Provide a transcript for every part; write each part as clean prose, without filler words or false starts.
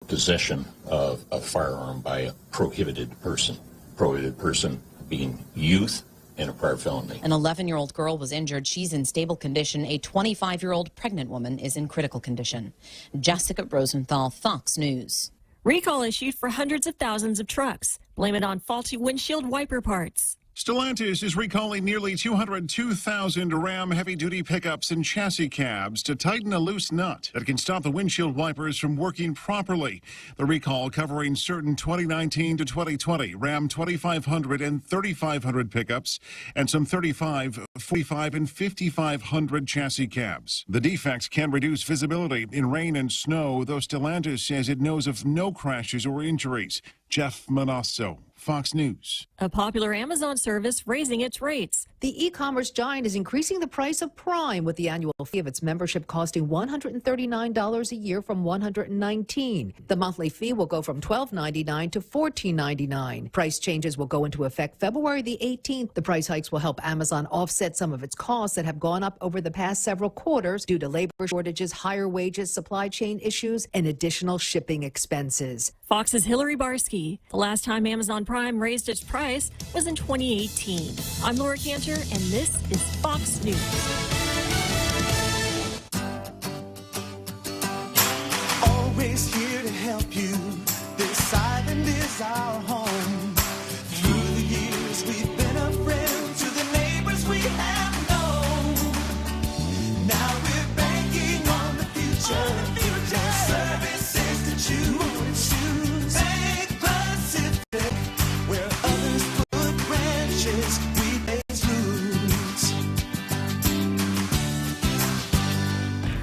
possession of a firearm by a prohibited person. Prohibited person being youth and a prior felony. An 11-year-old girl was injured. She's in stable condition. A 25-year-old pregnant woman is in critical condition. Jessica Rosenthal, Fox News. Recall issued for hundreds of thousands of trucks. Blame it on faulty windshield wiper parts. Stellantis is recalling nearly 202,000 Ram heavy-duty pickups and chassis cabs to tighten a loose nut that can stop the windshield wipers from working properly. The recall covering certain 2019 to 2020 Ram 2500 and 3500 pickups and some 35, 45, and 5500 chassis cabs. The defects can reduce visibility in rain and snow, though Stellantis says it knows of no crashes or injuries. Jeff Manasso, Fox News. A popular Amazon service raising its rates. The e-commerce giant is increasing the price of Prime, with the annual fee of its membership costing $139 a year from $119. The monthly fee will go from $12.99 to $14.99. Price changes will go into effect February the 18th. The price hikes will help Amazon offset some of its costs that have gone up over the past several quarters due to labor shortages, higher wages, supply chain issues, and additional shipping expenses. Fox's Hillary Barsky. The last time Amazon Prime raised its price was in 2018. I'm Laura Cantor, and this is Fox News. Always here to help you. This island is our home. Through the years, we've been a friend to the neighbors we have known. Now we're banking on the future. Their services to choose. Bank Pacific, where others put branches, we raise roots.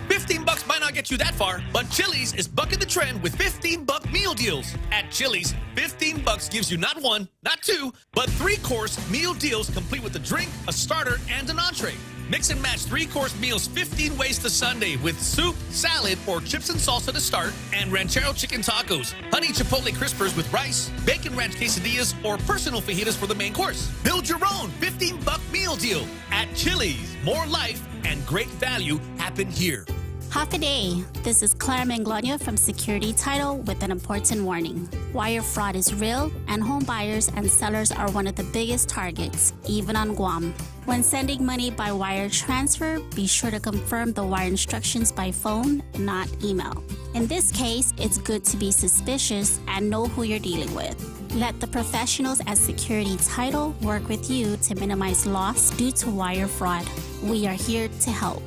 $15 might not get you that far, but Chili's is bucking the trend with $15 meal deals. At Chili's, $15 gives you not one, not two, but three-course meal deals complete with a drink, a starter, and an entree. Mix and match three-course meals 15 ways to Sunday with soup, salad, or chips and salsa to start, and ranchero chicken tacos, honey chipotle crispers with rice, bacon ranch quesadillas, or personal fajitas for the main course. Build your own $15 meal deal at Chili's. More life and great value happen here. Half a day. This is Clara Manglona from Security Title with an important warning. Wire fraud is real, and home buyers and sellers are one of the biggest targets, even on Guam. When sending money by wire transfer, be sure to confirm the wire instructions by phone, not email. In this case, it's good to be suspicious and know who you're dealing with. Let the professionals at Security Title work with you to minimize loss due to wire fraud. We are here to help.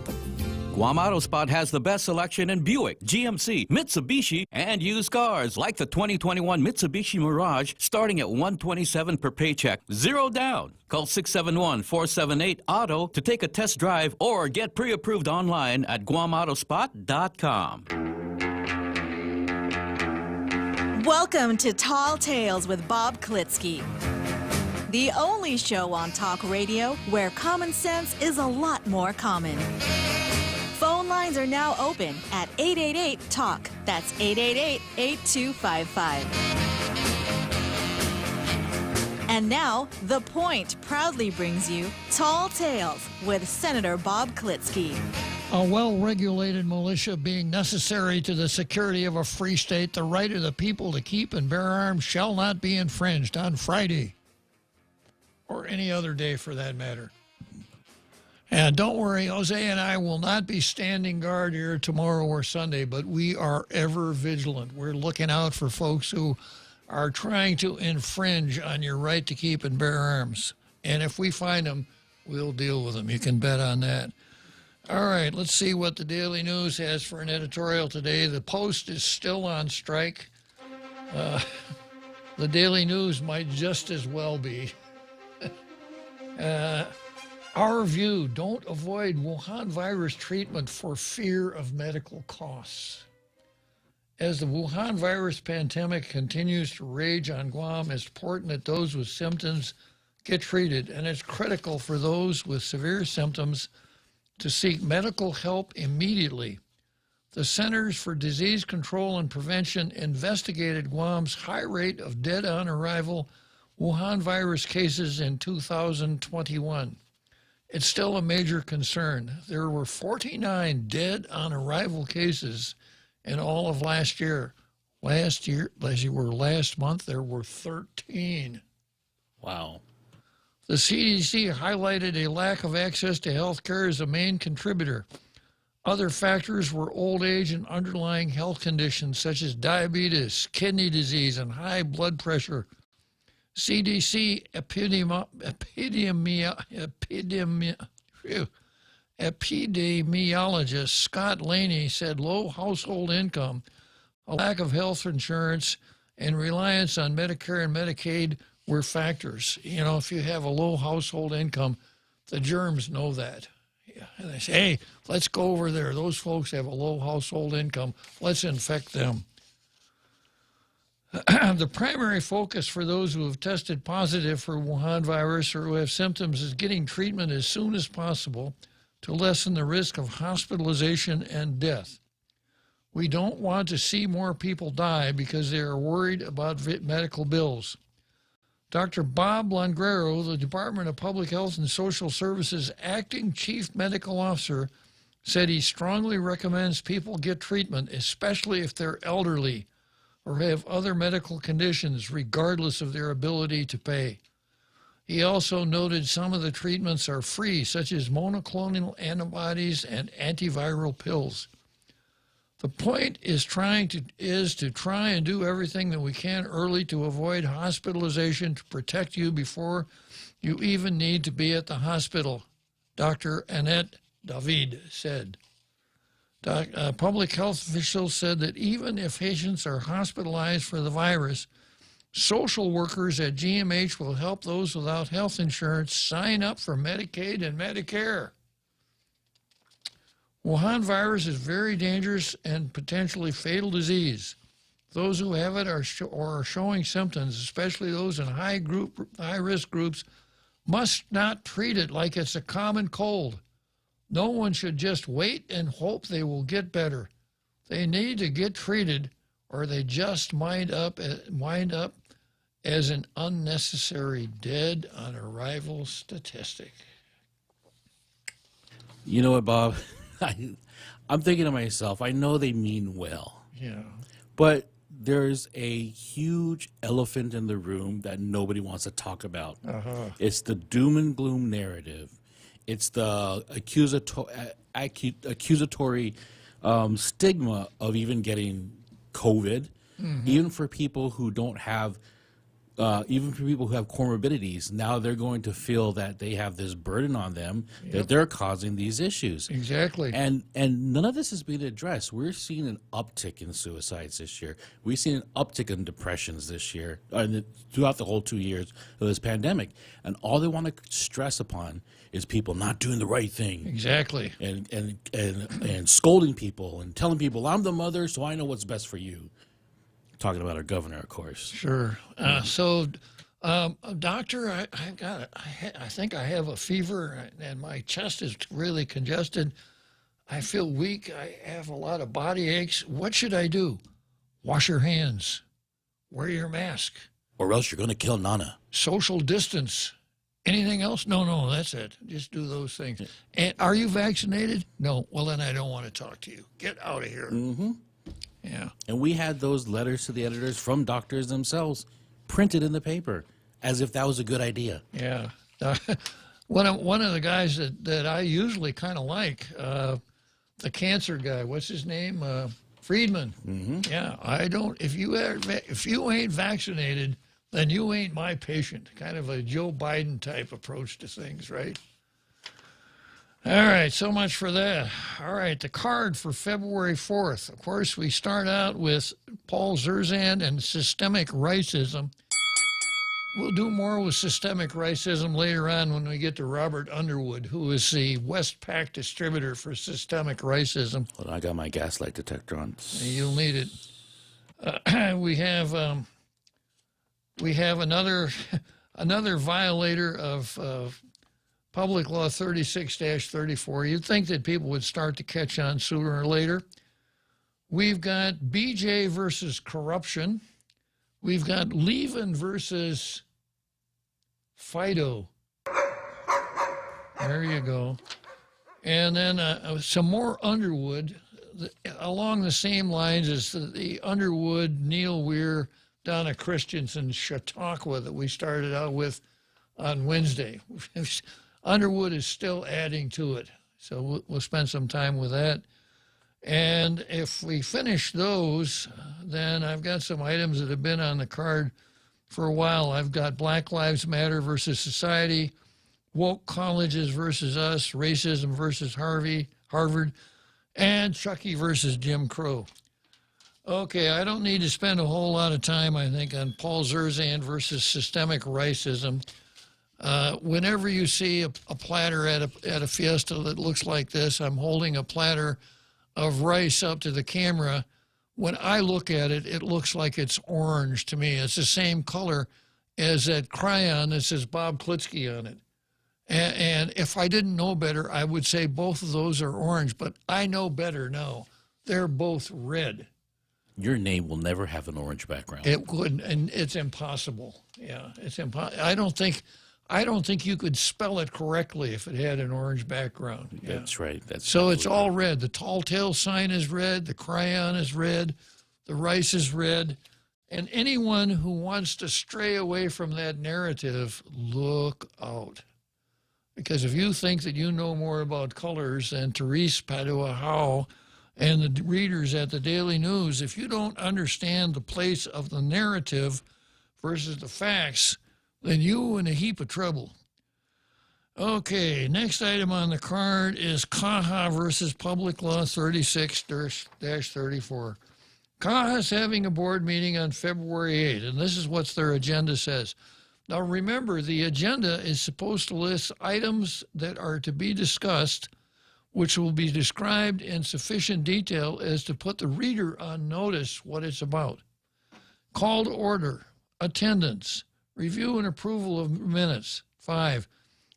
Guam Auto Spot has the best selection in Buick, GMC, Mitsubishi, and used cars like the 2021 Mitsubishi Mirage starting at $127 per paycheck, zero down. Call 671-478-AUTO to take a test drive or get pre-approved online at guamautospot.com. Welcome to Tall Tales with Bob Klitzkie, the only show on talk radio where common sense is a lot more common. Phone lines are now open at 888-TALK. That's 888-8255. And now, The Point proudly brings you Tall Tales with Senator Bob Klitzkie. A well-regulated militia being necessary to the security of a free state, the right of the people to keep and bear arms shall not be infringed on Friday or any other day for that matter. And don't worry, Jose and I will not be standing guard here tomorrow or Sunday, but we are ever vigilant. We're looking out for folks who are trying to infringe on your right to keep and bear arms. And if we find them, we'll deal with them. You can bet on that. All right, let's see what the Daily News has for an editorial today. The Post is still on strike. The Daily News might just as well be. Our view, don't avoid Wuhan virus treatment for fear of medical costs. As the Wuhan virus pandemic continues to rage on Guam, it's important that those with symptoms get treated, and it's critical for those with severe symptoms to seek medical help immediately. The Centers for Disease Control and Prevention investigated Guam's high rate of dead on arrival Wuhan virus cases in 2021. It's still a major concern. There were 49 dead on arrival cases in all of last year. Last month, there were 13. Wow. The CDC highlighted a lack of access to health care as a main contributor. Other factors were old age and underlying health conditions such as diabetes, kidney disease, and high blood pressure. CDC epidemiologist Scott Laney said low household income, a lack of health insurance, and reliance on Medicare and Medicaid were factors. You know, if you have a low household income, the germs know that. Yeah. And they say, hey, let's go over there. Those folks have a low household income. Let's infect them. The primary focus for those who have tested positive for Wuhan virus or who have symptoms is getting treatment as soon as possible to lessen the risk of hospitalization and death. We don't want to see more people die because they are worried about medical bills. Dr. Bob Longrero, the Department of Public Health and Social Services acting chief medical officer, said he strongly recommends people get treatment, especially if they're elderly or have other medical conditions, regardless of their ability to pay. He also noted some of the treatments are free, such as monoclonal antibodies and antiviral pills. The point is to try and do everything that we can early to avoid hospitalization to protect you before you even need to be at the hospital, Dr. Annette David said. Public health officials said that even if patients are hospitalized for the virus, social workers at GMH will help those without health insurance sign up for Medicaid and Medicare. Wuhan virus is very dangerous and potentially fatal disease. Those who have it are showing symptoms, especially those in high-risk groups, must not treat it like it's a common cold. No one should just wait and hope they will get better. They need to get treated or they just wind up as an unnecessary dead on arrival statistic. You know what, Bob? I'm thinking to myself, I know they mean well. Yeah. But there's a huge elephant in the room that nobody wants to talk about. Uh-huh. It's the doom and gloom narrative. It's the accusatory stigma of even getting COVID, even for people who don't have, even for people who have comorbidities. Now they're going to feel that they have this burden on them, that they're causing these issues. Exactly. And none of this is being addressed. We're seeing an uptick in suicides this year. We've seen an uptick in depressions this year, throughout the whole 2 years of this pandemic. And all they want to stress upon is people not doing the right thing. Exactly. And scolding people and telling people, I'm the mother, so I know what's best for you. Talking about our governor, of course. Sure. Doctor, I think I have a fever and my chest is really congested. I feel weak. I have a lot of body aches. What should I do? Wash your hands. Wear your mask. Or else you're going to kill Nana. Social distance. Anything else? No, that's it. Just do those things. And are you vaccinated? No. Well, then I don't want to talk to you. Get out of here. Mm-hmm. Yeah. And we had those letters to the editors from doctors themselves printed in the paper as if that was a good idea. Yeah. One of the guys that I usually kind of like, the cancer guy, what's his name? Friedman. Mm-hmm. Yeah. If you ain't vaccinated, then you ain't my patient. Kind of a Joe Biden type approach to things, right? All right, so much for that. All right, the card for February 4th. Of course, we start out with Paul Zerzan and systemic racism. We'll do more with systemic racism later on when we get to Robert Underwood, who is the Westpac distributor for systemic racism. Well, I got my gaslight detector on. You'll need it. We have another violator of Public Law 36-34. You'd think that people would start to catch on sooner or later. We've got BJ versus corruption. We've got Levin versus Fido. There you go. And then some more Underwood. along the same lines as the Underwood, Neil Weir, Donna Christensen Chautauqua that we started out with on Wednesday. Underwood is still adding to it, so we'll spend some time with that. And if we finish those, then I've got some items that have been on the card for a while. I've got Black Lives Matter versus Society, woke colleges versus us, racism versus Harvard, and Chucky versus Jim Crow. Okay, I don't need to spend a whole lot of time, I think, on Paul Zerzan versus systemic racism. Whenever you see a platter at a fiesta that looks like this, I'm holding a platter of rice up to the camera. When I look at it, it looks like it's orange to me. It's the same color as that crayon that says Bob Klitzkie on it. And if I didn't know better, I would say both of those are orange, but I know better now. They're both red. Your name will never have an orange background. It wouldn't, and it's impossible. Yeah, it's impossible. I don't think you could spell it correctly if it had an orange background. Yeah. That's right. So it's all red. The tall tale sign is red. The crayon is red. The rice is red. And anyone who wants to stray away from that narrative, look out. Because if you think that you know more about colors than Therese Padua-Howe and the readers at the Daily News, if you don't understand the place of the narrative versus the facts, then you're in a heap of trouble. Okay, next item on the card is CAHA versus Public Law 36-34. CAHA is having a board meeting on February 8th, and this is what their agenda says. Now remember, the agenda is supposed to list items that are to be discussed, which will be described in sufficient detail as to put the reader on notice what it's about. Call to order, attendance, review and approval of minutes. 5,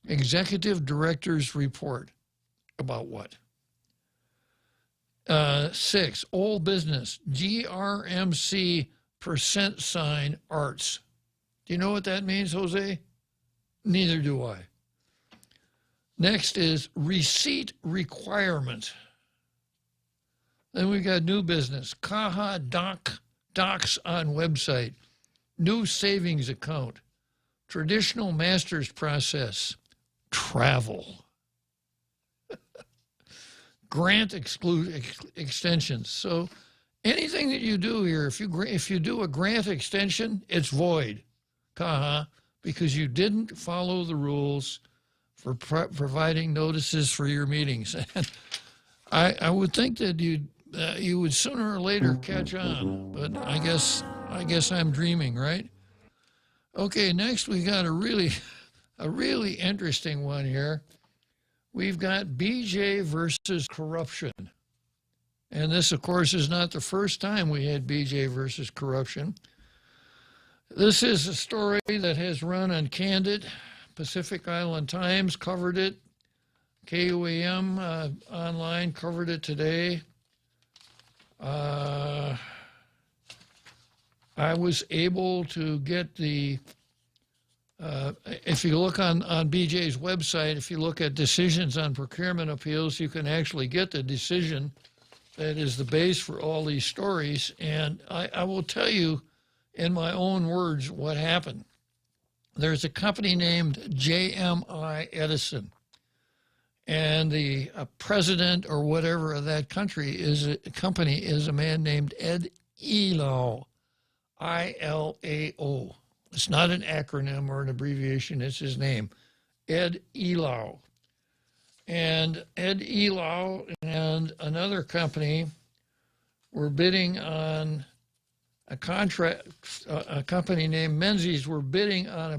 executive director's report. About what? 6, old business, GRMC % arts. Do you know what that means, Jose? Neither do I. Next is receipt requirement. Then we got new business, CAHA docs on website, new savings account, traditional master's process, travel, grant extensions. So anything that you do here, if you do a grant extension, it's void, CAHA, because you didn't follow the rules for providing notices for your meetings. And I would think that you would sooner or later catch on, but I guess I'm dreaming, right? Okay, next we got a really interesting one here. We've got BJ versus corruption. And this, of course, is not the first time we had BJ versus corruption. This is a story that has run on Candid. Pacific Island Times covered it. KUAM online covered it today. I was able to get the, if you look on BJ's website, if you look at decisions on procurement appeals, you can actually get the decision that is the base for all these stories. And I will tell you in my own words what happened. There's a company named JMI Edison, and the president or whatever of that company is a man named Ed Ilao, I-L-A-O. It's not an acronym or an abbreviation, it's his name, Ed Ilao. And Ed Ilao and another company were bidding on a company named Menzies were bidding on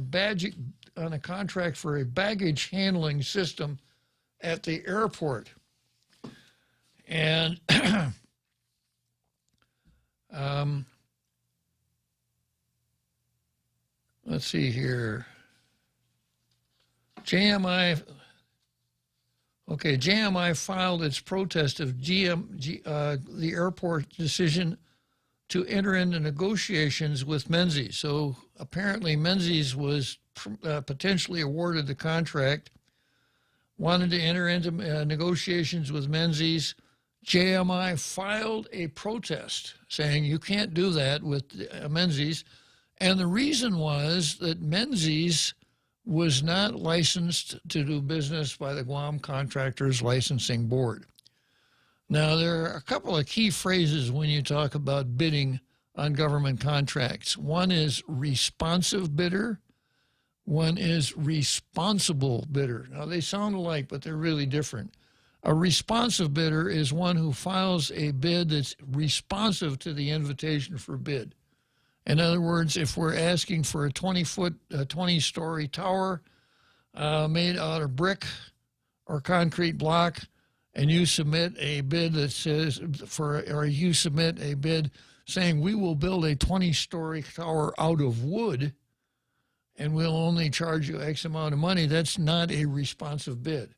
a contract for a baggage handling system at the airport. And let's see here. JMI filed its protest of the airport decision to enter into negotiations with Menzies. So apparently Menzies was potentially awarded the contract, wanted to enter into negotiations with Menzies, JMI filed a protest saying you can't do that with Menzies. And the reason was that Menzies was not licensed to do business by the Guam Contractors Licensing Board. Now, there are a couple of key phrases when you talk about bidding on government contracts. One is responsive bidder. One is responsible bidder. Now, they sound alike, but they're really different. A responsive bidder is one who files a bid that's responsive to the invitation for bid. In other words, if we're asking for a 20-story tower made out of brick or concrete block, and you submit a bid that says, or you submit a bid saying we will build a 20-story tower out of wood, and we'll only charge you X amount of money, that's not a responsive bid.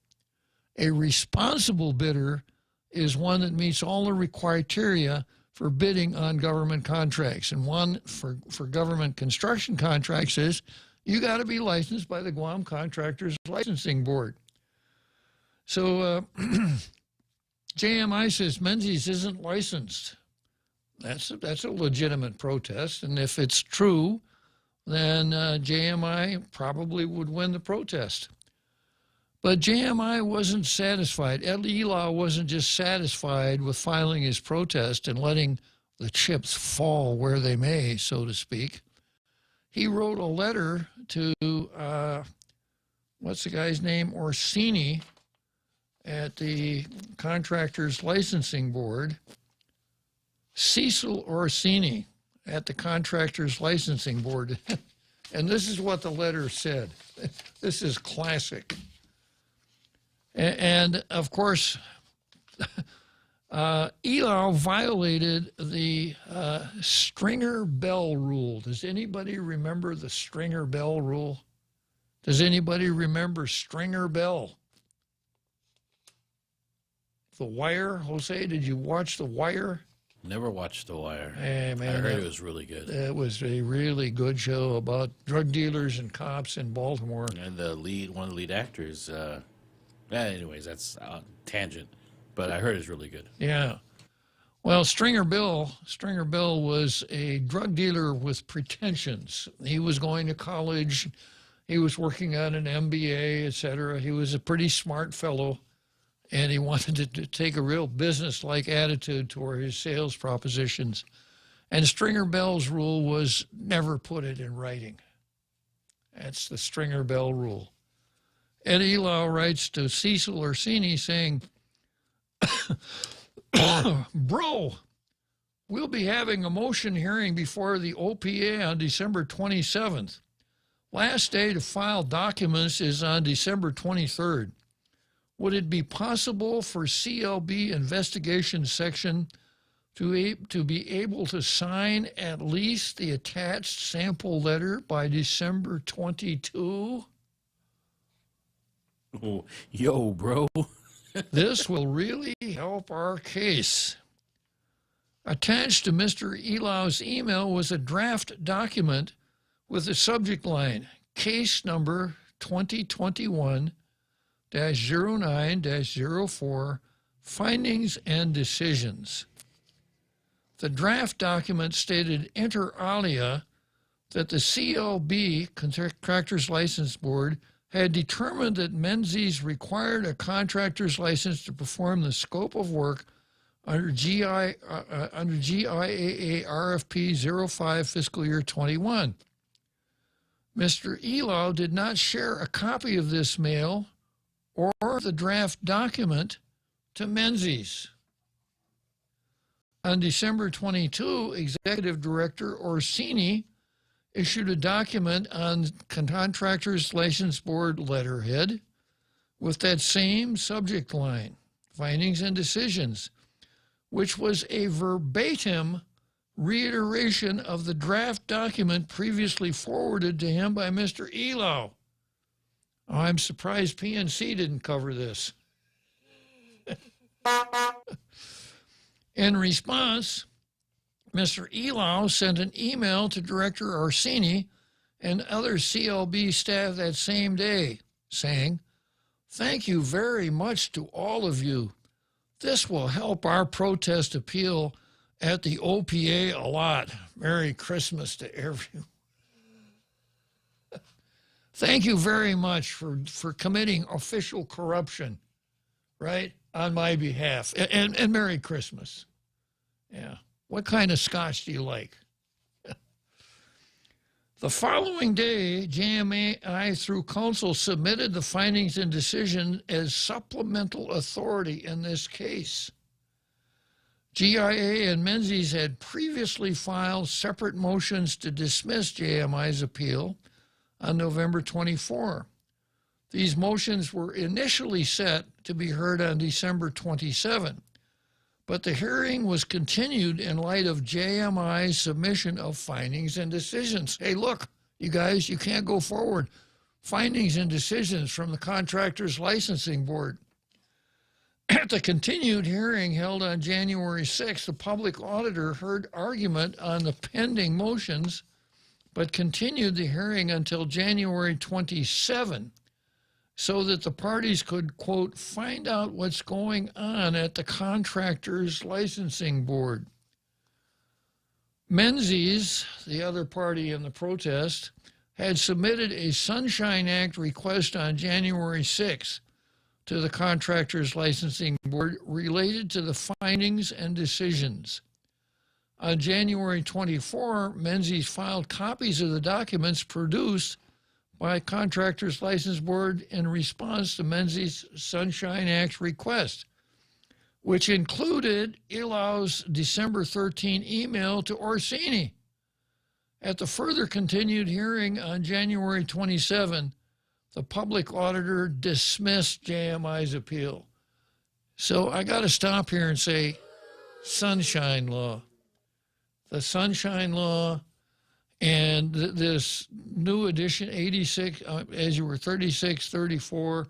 A responsible bidder is one that meets all the criteria for bidding on government contracts. And one for government construction contracts is you got to be licensed by the Guam Contractors Licensing Board. So JMI says Menzies isn't licensed. That's a legitimate protest. And if it's true, then JMI probably would win the protest. But JMI wasn't satisfied. Ed Elau wasn't just satisfied with filing his protest and letting the chips fall where they may, so to speak. He wrote a letter to, what's the guy's name, Orsini at the Contractors Licensing Board, Cecil Orsini at the Contractors Licensing Board. And this is what the letter said. This is classic. And of course, Elau violated the Stringer Bell rule. Does anybody remember the Stringer Bell rule? Does anybody remember Stringer Bell? The Wire, Jose, did you watch The Wire? Never watched The Wire. Hey, man, I heard it was really good. It was a really good show about drug dealers and cops in Baltimore. And one of the lead actors, anyways, that's a tangent, but I heard it's really good. Yeah. Well, Stringer Bill was a drug dealer with pretensions. He was going to college. He was working on an MBA, et cetera. He was a pretty smart fellow, and he wanted to take a real business-like attitude toward his sales propositions. And Stringer Bell's rule was never put it in writing. That's the Stringer Bell rule. Ed Elau writes to Cecil Orsini saying, Bro, we'll be having a motion hearing before the OPA on December 27th. Last day to file documents is on December 23rd. Would it be possible for CLB investigation section to be able to sign at least the attached sample letter by December 22? Oh, yo, bro. This will really help our case. Attached to Mr. Elau's email was a draft document with the subject line, case number 2021-09-04, findings and decisions. The draft document stated inter alia that the CLB, Contractors License Board, had determined that Menzies required a contractor's license to perform the scope of work under GIAA RFP 05 fiscal year 21. Mr. Elau did not share a copy of this mail or the draft document to Menzies. On December 22, Executive Director Orsini issued a document on Contractors License Board letterhead with that same subject line, findings and decisions, which was a verbatim reiteration of the draft document previously forwarded to him by Mr. Elau. Oh, I'm surprised PNC didn't cover this. In response, Mr. Elau sent an email to Director Orsini and other CLB staff that same day saying, "Thank you very much to all of you. This will help our protest appeal at the OPA a lot. Merry Christmas to everyone. Thank you very much for committing official corruption, right, on my behalf. And Merry Christmas. Yeah. What kind of scotch do you like? The following day, JMI, through counsel, submitted the findings and decision as supplemental authority in this case. GIA and Menzies had previously filed separate motions to dismiss JMI's appeal on November 24. These motions were initially set to be heard on December 27, but the hearing was continued in light of JMI's submission of findings and decisions. Hey, look, you guys, you can't go forward. Findings and decisions from the Contractors Licensing Board. At the continued hearing held on January 6, the public auditor heard argument on the pending motions, but continued the hearing until January 27, so that the parties could, quote, find out what's going on at the Contractors Licensing Board. Menzies, the other party in the protest, had submitted a Sunshine Act request on January 6 to the Contractors Licensing Board related to the findings and decisions. On January 24, Menzies filed copies of the documents produced by Contractors License Board in response to Menzies' Sunshine Act request, which included Elau's December 13 email to Orsini. At the further continued hearing on January 27, the public auditor dismissed JMI's appeal. So I got to stop here and say, Sunshine Law. The Sunshine Law and this new edition 86, as you were 36, 34,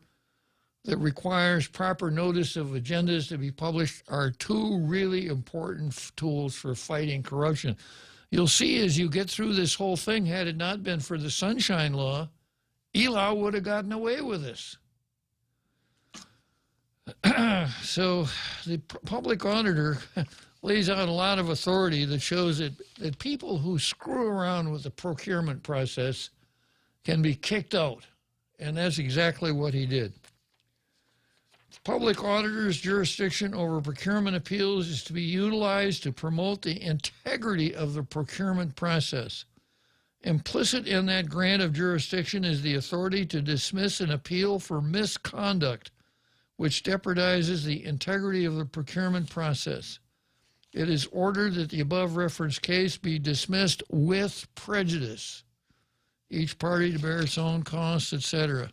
that requires proper notice of agendas to be published are two really important tools for fighting corruption. You'll see as you get through this whole thing, had it not been for the Sunshine Law, Elau would have gotten away with this. So the public auditor lays out a lot of authority that shows that people who screw around with the procurement process can be kicked out. And that's exactly what he did. Public auditor's jurisdiction over procurement appeals is to be utilized to promote the integrity of the procurement process. Implicit in that grant of jurisdiction is the authority to dismiss an appeal for misconduct, which jeopardizes the integrity of the procurement process. It is ordered that the above referenced case be dismissed with prejudice, each party to bear its own costs, etc.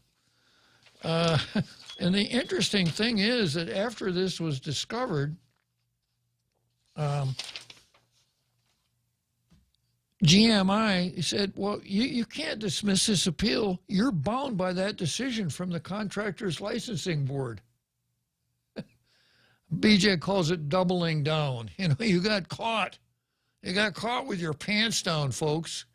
And the interesting thing is that after this was discovered, GMI said, well, you can't dismiss this appeal. You're bound by that decision from the Contractors Licensing Board. BJ calls it doubling down. You know, you got caught. You got caught with your pants down, folks.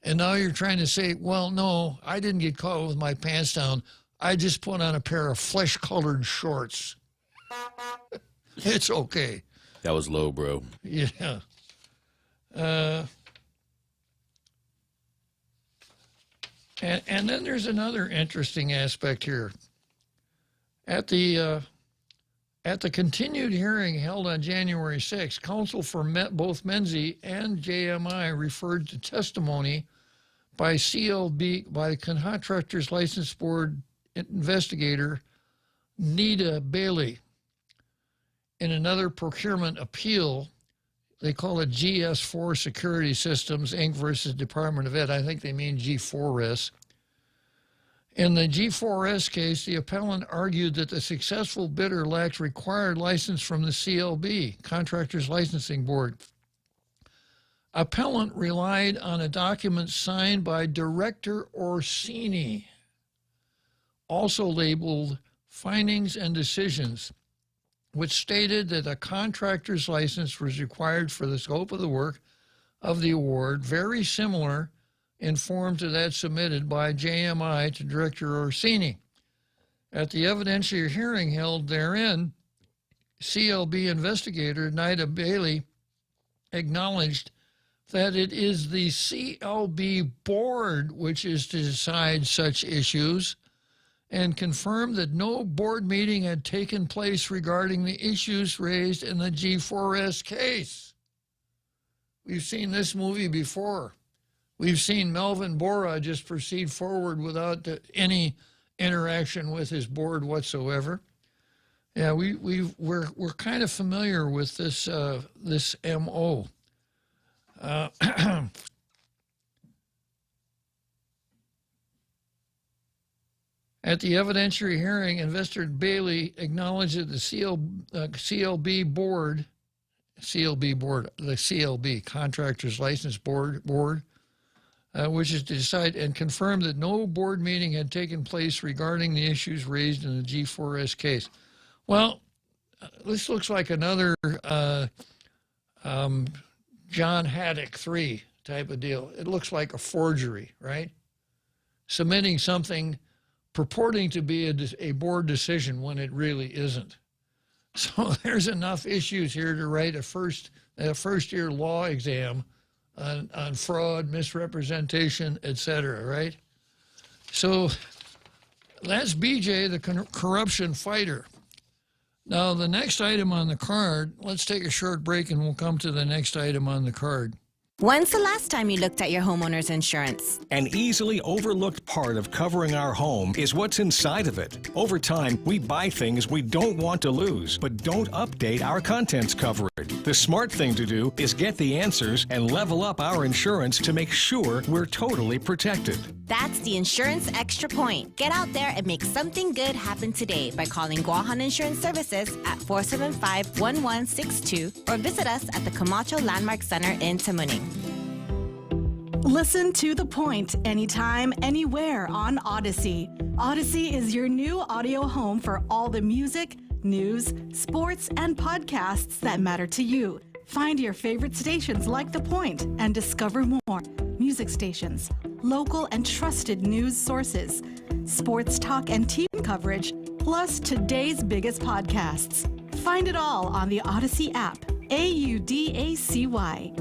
And now you're trying to say, well, no, I didn't get caught with my pants down. I just put on a pair of flesh-colored shorts. It's okay. That was low, bro. Yeah. And then there's another interesting aspect here. At the continued hearing held on January 6, counsel for both Menzies and JMI referred to testimony by CLB, by the Contractors License Board investigator Nita Bailey in another procurement appeal. They call it GS4 Security Systems, Inc. versus Department of Ed. I think they mean G4S. In the G4S case, the appellant argued that the successful bidder lacked required license from the CLB, Contractors Licensing Board. Appellant relied on a document signed by Director Orsini, also labeled Findings and Decisions, which stated that a contractor's license was required for the scope of the work of the award, very similar in form to that submitted by JMI to Director Orsini. At the evidentiary hearing held therein, CLB investigator, Nida Bailey, acknowledged that it is the CLB board which is to decide such issues, and confirmed that no board meeting had taken place regarding the issues raised in the G4S case. We've seen this movie before. We've seen Melvin Bora just proceed forward without any interaction with his board whatsoever. Yeah, we're kind of familiar with this this MO. At the evidentiary hearing, Investigator Bailey acknowledged that the CLB board, the CLB, Contractors License Board, which is to decide, and confirmed that no board meeting had taken place regarding the issues raised in the G4S case. Well, this looks like another John Haddock 3 type of deal. It looks like a forgery, right? Submitting something purporting to be a board decision when it really isn't. So there's enough issues here to write a first-year law exam on fraud, misrepresentation, etc., right? So that's BJ, the corruption fighter. Now, the next item on the card, let's take a short break and we'll come to the next item on the card. When's the last time you looked at your homeowner's insurance? An easily overlooked part of covering our home is what's inside of it. Over time, we buy things we don't want to lose, but don't update our contents coverage. The smart thing to do is get the answers and level up our insurance to make sure we're totally protected. That's the Insurance Extra Point. Get out there and make something good happen today by calling Guahan Insurance Services at 475-1162 or visit us at the Camacho Landmark Center in Tamuning. Listen to The Point anytime, anywhere on Odyssey. Odyssey is your new audio home for all the music, news, sports, and podcasts that matter to you. Find your favorite stations like The Point and discover more. Music stations, local and trusted news sources, sports talk and team coverage, plus today's biggest podcasts. Find it all on the Odyssey app. AUDACY.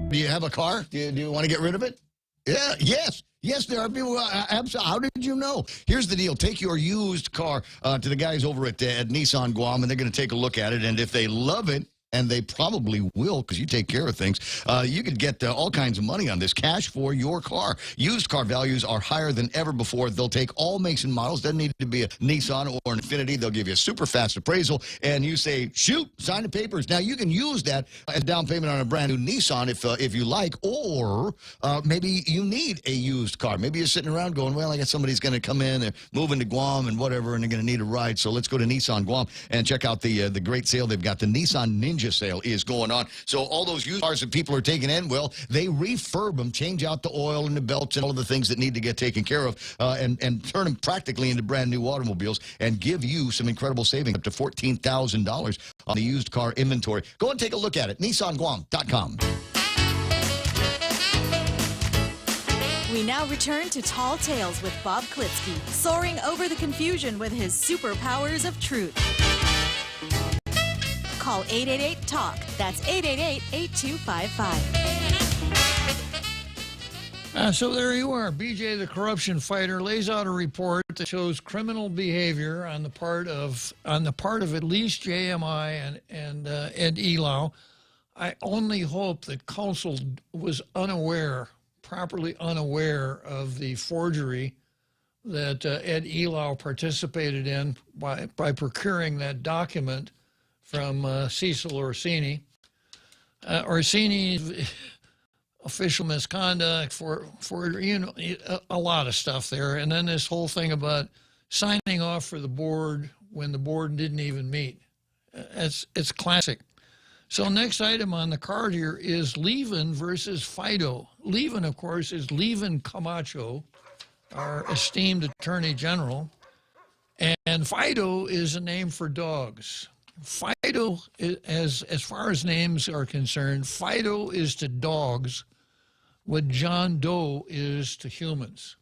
Do you have a car? Do you want to get rid of it? Yeah, yes. Yes, there are people. Absolutely. How did you know? Here's the deal. Take your used car to the guys over at Nissan Guam, and they're going to take a look at it. And if they love it, and they probably will because you take care of things, you could get all kinds of money on this, cash for your car. Used car values are higher than ever before. They'll take all makes and models. Doesn't need to be a Nissan or an Infiniti. They'll give you a super fast appraisal, and you say, shoot, sign the papers. Now, you can use that as down payment on a brand new Nissan if you like, or maybe you need a used car. Maybe you're sitting around going, well, I guess somebody's going to come in, they're moving to Guam and whatever, and they're going to need a ride. So let's go to Nissan Guam and check out the great sale they've got. The Nissan Ninja sale is going on. So all those used cars that people are taking in, well, they refurb them, change out the oil and the belts and all of the things that need to get taken care of, and turn them practically into brand new automobiles and give you some incredible savings, up to $14,000 on the used car inventory. Go and take a look at it. NissanGuam.com. We now return to Tall Tales with Bob Klitzkie, soaring over the confusion with his superpowers of truth. Call 888-TALK. That's 888-8255. So there you are. BJ, the corruption fighter, lays out a report that shows criminal behavior on the part of at least JMI and Ed Elau. I only hope that counsel was properly unaware of the forgery that Ed Elau participated in by procuring that document from Cecil Orsini. Orsini's official misconduct for a lot of stuff there, and then this whole thing about signing off for the board when the board didn't even meet. It's classic. So next item on the card here is Levin versus Fido. Levin, of course, is Levin Camacho, our esteemed Attorney General, and Fido is a name for dogs. Fido, as far as names are concerned, Fido is to dogs what John Doe is to humans.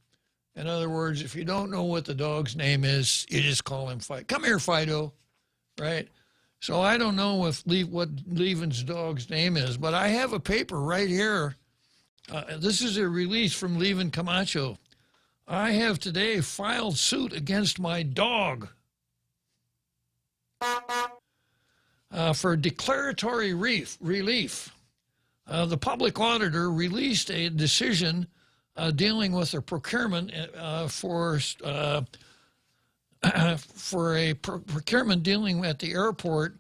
In other words, if you don't know what the dog's name is, you just call him Fido. Come here, Fido, right? So I don't know what Lieven's dog's name is, but I have a paper right here. This is a release from Lieven Camacho. I have today filed suit against my dog for declaratory relief. The public auditor released a decision dealing with a procurement for a procurement dealing at the airport,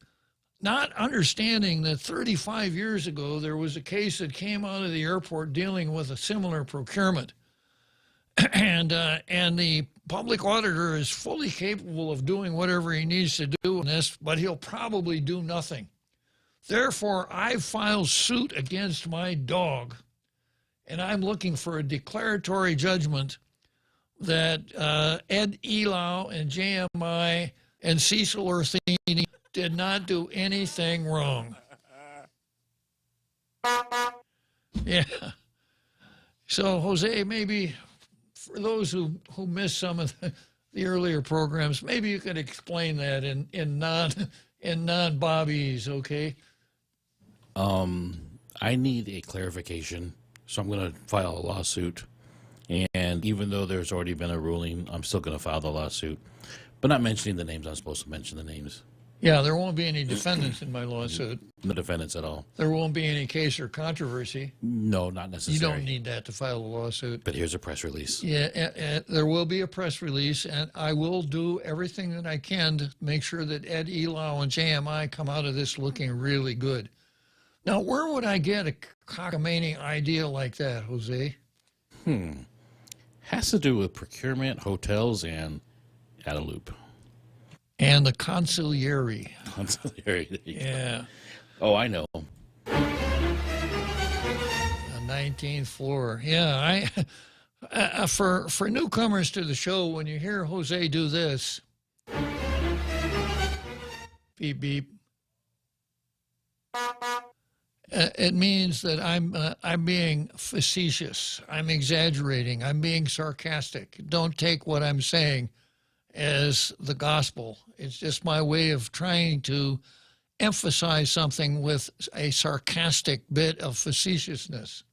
not understanding that 35 years ago there was a case that came out of the airport dealing with a similar procurement. And the public auditor is fully capable of doing whatever he needs to do in this, but he'll probably do nothing. Therefore, I filed suit against my dog, and I'm looking for a declaratory judgment that Ed Elau and JMI and Cecil Orthini did not do anything wrong. Yeah. So, Jose, maybe for those who missed some of the earlier programs, maybe you could explain that in non-Bobbies, okay? I need a clarification, so I'm going to file a lawsuit. And even though there's already been a ruling, I'm still going to file the lawsuit. But not mentioning the names, I'm supposed to mention the names. Yeah, there won't be any defendants in my lawsuit. No defendants at all. There won't be any case or controversy. No, not necessary. You don't need that to file a lawsuit. But here's a press release. Yeah, there will be a press release, and I will do everything that I can to make sure that Ed Elau and JMI come out of this looking really good. Now, where would I get a cockamamie idea like that, Jose? Has to do with procurement, hotels, and Guadalupe. And the consigliere. Consigliere. Yeah. Oh, I know. The 19th floor. Yeah, for newcomers to the show, when you hear Jose do this, beep beep, it means that I'm being facetious. I'm exaggerating. I'm being sarcastic. Don't take what I'm saying as the gospel. It's just my way of trying to emphasize something with a sarcastic bit of facetiousness.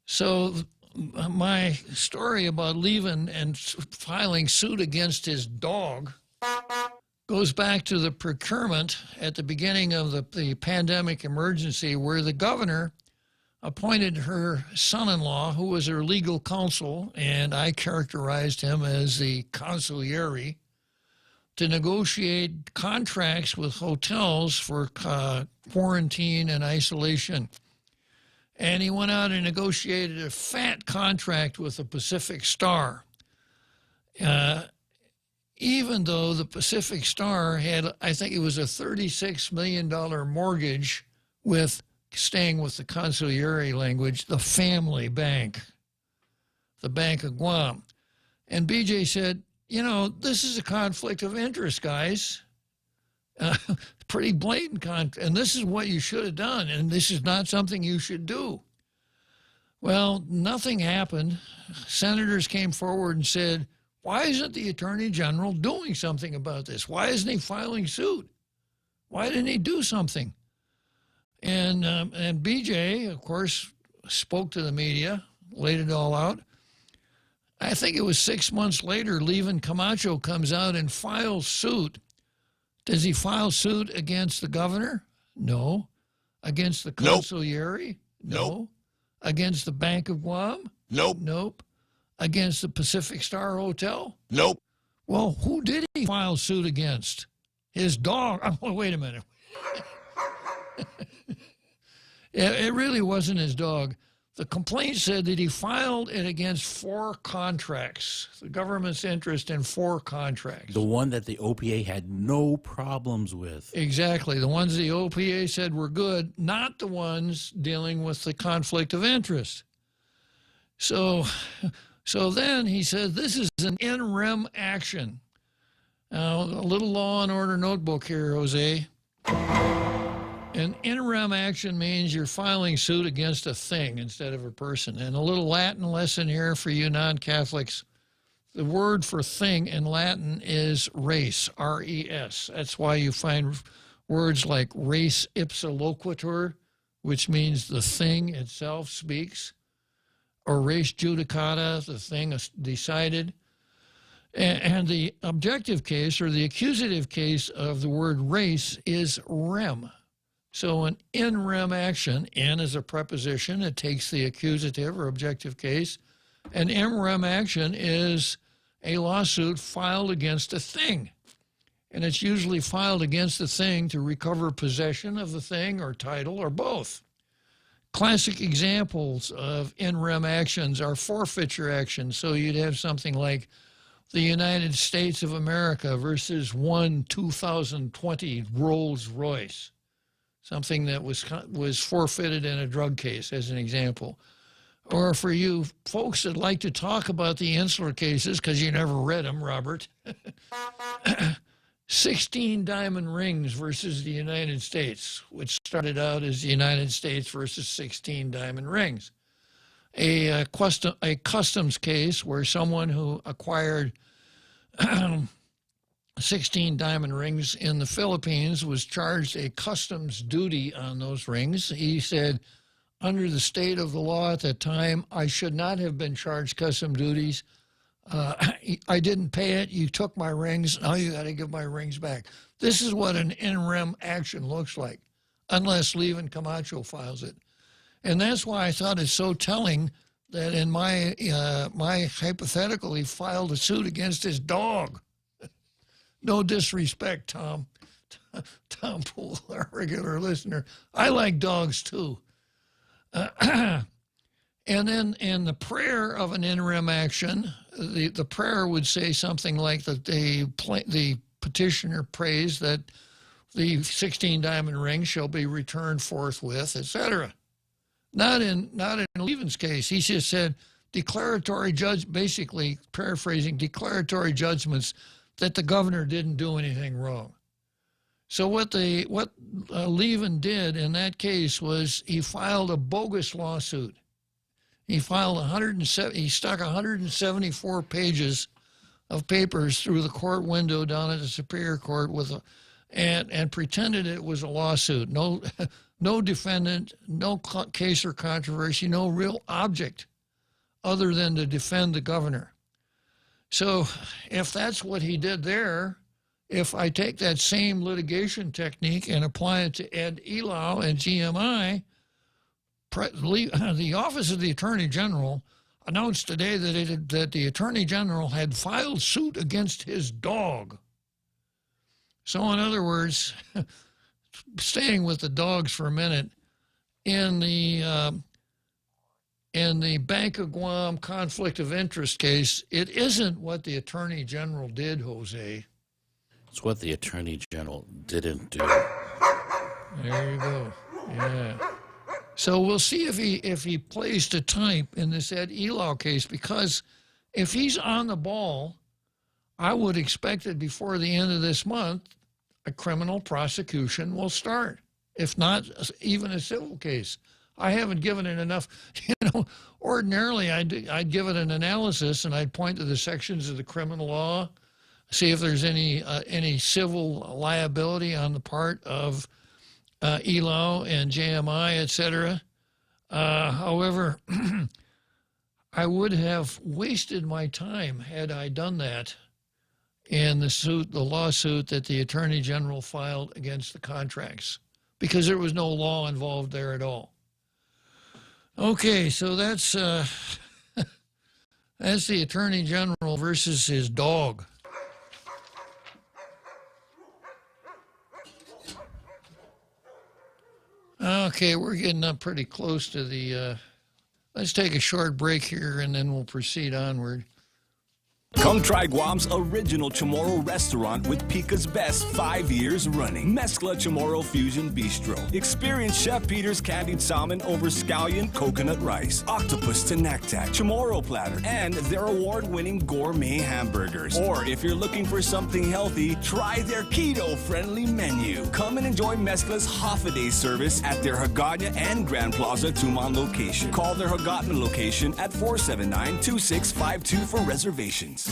So my story about leaving and filing suit against his dog goes back to the procurement at the beginning of the pandemic emergency, where the governor appointed her son-in-law, who was her legal counsel, and I characterized him as the consigliere, to negotiate contracts with hotels for quarantine and isolation. And he went out and negotiated a fat contract with the Pacific Star. Even though the Pacific Star had, I think it was a $36 million mortgage with, staying with the consigliere language, the family bank, the Bank of Guam. And BJ said, you know, this is a conflict of interest, guys. Pretty blatant conflict, and this is what you should have done, and this is not something you should do. Well, nothing happened. Senators came forward and said, why isn't the Attorney General doing something about this? Why isn't he filing suit? Why didn't he do something? And BJ, of course, spoke to the media, laid it all out. I think it was 6 months later, Lieven Camacho comes out and files suit. Does he file suit against the governor? No. Against the consigliere? No. Nope. Against the Bank of Guam? Nope. Nope. Against the Pacific Star Hotel? Nope. Well, who did he file suit against? His dog. Oh, wait a minute. It really wasn't his dog. The complaint said that he filed it against 4 contracts, the government's interest in 4 contracts. The one that the OPA had no problems with. Exactly. The ones the OPA said were good, not the ones dealing with the conflict of interest. So then he said, this is an in rem action. Now, a little Law and Order notebook here, Jose. An in rem action means you're filing suit against a thing instead of a person. And a little Latin lesson here for you non-Catholics. The word for thing in Latin is res, R-E-S. That's why you find Words like res ipsa loquitur, which means the thing itself speaks, or res judicata, the thing is decided. And the objective case or the accusative case of the word res is rem. So an in rem action, in is a preposition, it takes the accusative or objective case. An in rem action is a lawsuit filed against a thing. And it's usually filed against the thing to recover possession of the thing or title or both. Classic examples of in rem actions are forfeiture actions. So you'd have something like the United States of America versus 2020 Rolls Royce, something that was forfeited in a drug case, as an example. Or for you folks that like to talk about the insular cases, because you never read them, Robert, 16 diamond rings versus the United States, which started out as the United States versus 16 diamond rings. A customs case where someone who acquired 16 diamond rings in the Philippines was charged a customs duty on those rings. He said, under the state of the law at that time, I should not have been charged custom duties. I didn't pay it. You took my rings. Now you got to give my rings back. This is what an in rem action looks like, unless Levin Camacho files it. And that's why I thought it's so telling that in my hypothetical, he filed a suit against his dog. No disrespect, Tom. Tom Poole, our regular listener. I like dogs too. And then in the prayer of an in rem action, the prayer would say something like that the petitioner prays that the 16 diamond rings shall be returned forthwith, etc. Not in Levin's case. He just said basically paraphrasing, declaratory judgments that the governor didn't do anything wrong. So what Levin did in that case was he filed a bogus lawsuit. He filed he stuck 174 pages of papers through the court window down at the Superior Court and pretended it was a lawsuit. No defendant, no case or controversy, no real object other than to defend the governor. So if that's what he did there, if I take that same litigation technique and apply it to Ed Elau and GMI, the Office of the Attorney General announced today that the Attorney General had filed suit against his dog. So in other words, staying with the dogs for a minute, in the Bank of Guam conflict of interest case, it isn't what the Attorney General did, Jose. It's what the Attorney General didn't do. There you go. Yeah. So we'll see if he plays to type in this Ed Elau case, because if he's on the ball, I would expect that before the end of this month, a criminal prosecution will start, if not even a civil case. I haven't given it enough. Ordinarily I'd give it an analysis and I'd point to the sections of the criminal law, see if there's any civil liability on the part of Elau and JMI, etc. However, I would have wasted my time had I done that in the lawsuit that the Attorney General filed against the contracts, because there was no law involved there at all. Okay, so that's the Attorney General versus his dog. Okay, we're getting up pretty close to the, let's take a short break here and then we'll proceed onward. Come try Guam's original Chamorro restaurant with Pica's Best 5 years running. Mezcla Chamorro Fusion Bistro. Experience Chef Peter's candied salmon over scallion coconut rice, octopus to naktak, Chamorro platter, and their award-winning gourmet hamburgers. Or if you're looking for something healthy, try their keto-friendly menu. Come and enjoy Mezcla's half-a-day service at their Hagåtña and Grand Plaza Tuman location. Call their Hagåtña location at 479-2652 for reservations.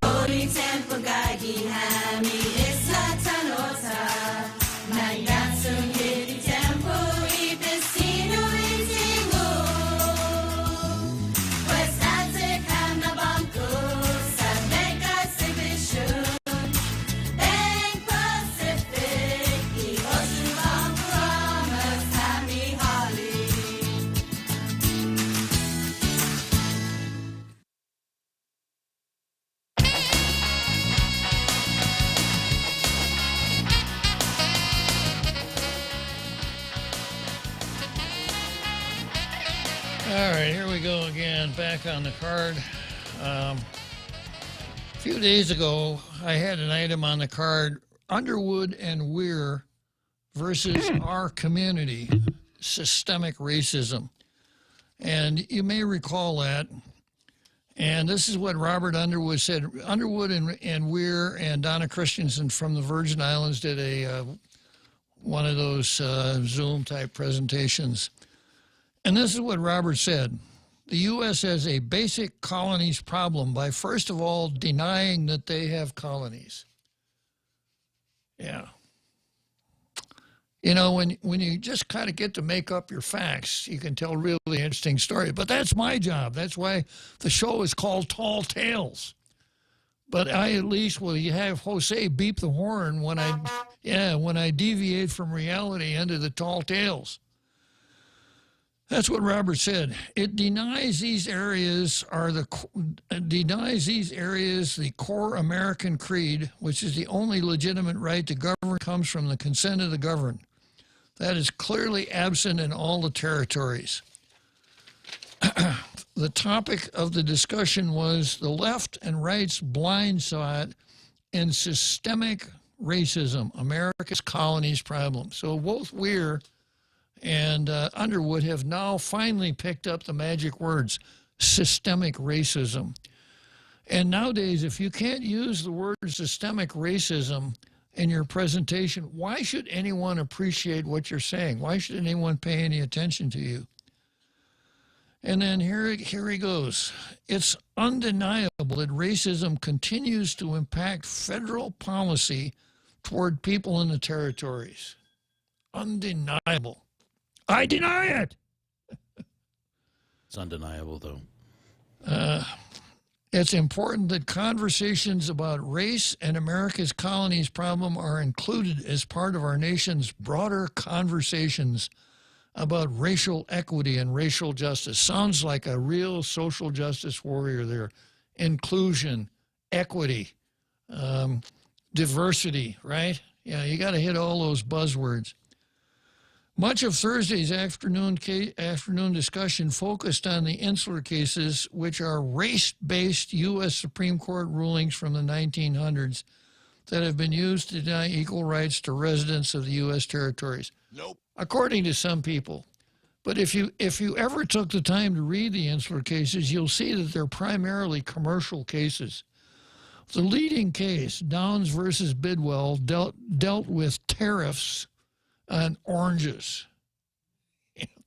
Tori tempo gagi hami All right, here we go again, back on the card. A few days ago, I had an item on the card, Underwood and Weir versus our community, systemic racism. And you may recall that. And this is what Robert Underwood said. Underwood and Weir and Donna Christensen from the Virgin Islands did one of those Zoom-type presentations. And this is what Robert said. The U.S. has a basic colonies problem by, first of all, denying that they have colonies. Yeah. You know, when you just kind of get to make up your facts, you can tell really interesting stories. But that's my job. That's why the show is called Tall Tales. But I at least will have Jose beep the horn when I deviate from reality into the tall tales. That's what Robert said. It denies these areas the core American creed, which is the only legitimate right to govern comes from the consent of the governed. That is clearly absent in all the territories. The topic of the discussion was the left and right's blind spot in systemic racism, America's colonies problem. So both Weir and Underwood have now finally picked up the magic words, systemic racism. And nowadays, if you can't use the word systemic racism in your presentation, why should anyone appreciate what you're saying? Why should anyone pay any attention to you? And then here he goes. It's undeniable that racism continues to impact federal policy toward people in the territories. Undeniable. I deny it. It's undeniable, though. It's important that conversations about race and America's colonies problem are included as part of our nation's broader conversations about racial equity and racial justice. Sounds like a real social justice warrior there. Inclusion, equity, diversity, right? Yeah, you got to hit all those buzzwords. Much of Thursday's afternoon discussion focused on the insular cases, which are race-based U.S. Supreme Court rulings from the 1900s that have been used to deny equal rights to residents of the U.S. territories. Nope. According to some people. But if you ever took the time to read the insular cases, you'll see that they're primarily commercial cases. The leading case, Downs versus Bidwell, dealt with tariffs on oranges.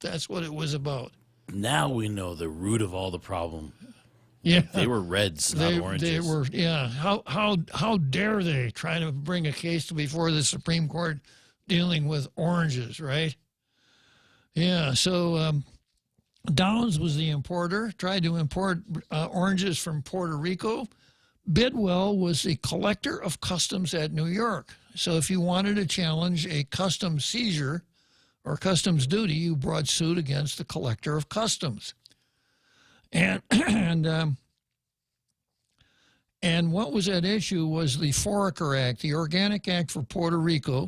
That's what it was about. Now we know the root of all the problem. Yeah, they were reds, not oranges. They were. Yeah. How dare they try to bring a case before the Supreme Court dealing with oranges, right? Yeah. So Downs was the importer. Tried to import oranges from Puerto Rico. Bidwell was the collector of customs at New York. So if you wanted to challenge a customs seizure or customs duty, you brought suit against the collector of customs. And what was at issue was the Foraker Act, the Organic Act for Puerto Rico.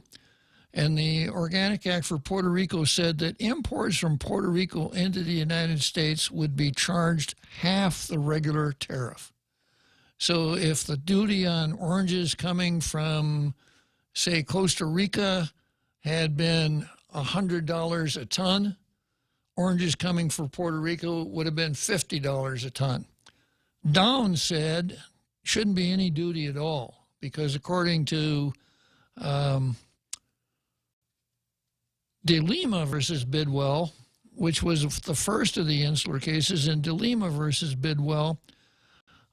And the Organic Act for Puerto Rico said that imports from Puerto Rico into the United States would be charged half the regular tariff. So if the duty on oranges coming from, say, Costa Rica had been $100 a ton, oranges coming from Puerto Rico would have been $50 a ton. Downs said shouldn't be any duty at all because according to De Lima versus Bidwell, which was the first of the insular cases, in De Lima versus Bidwell,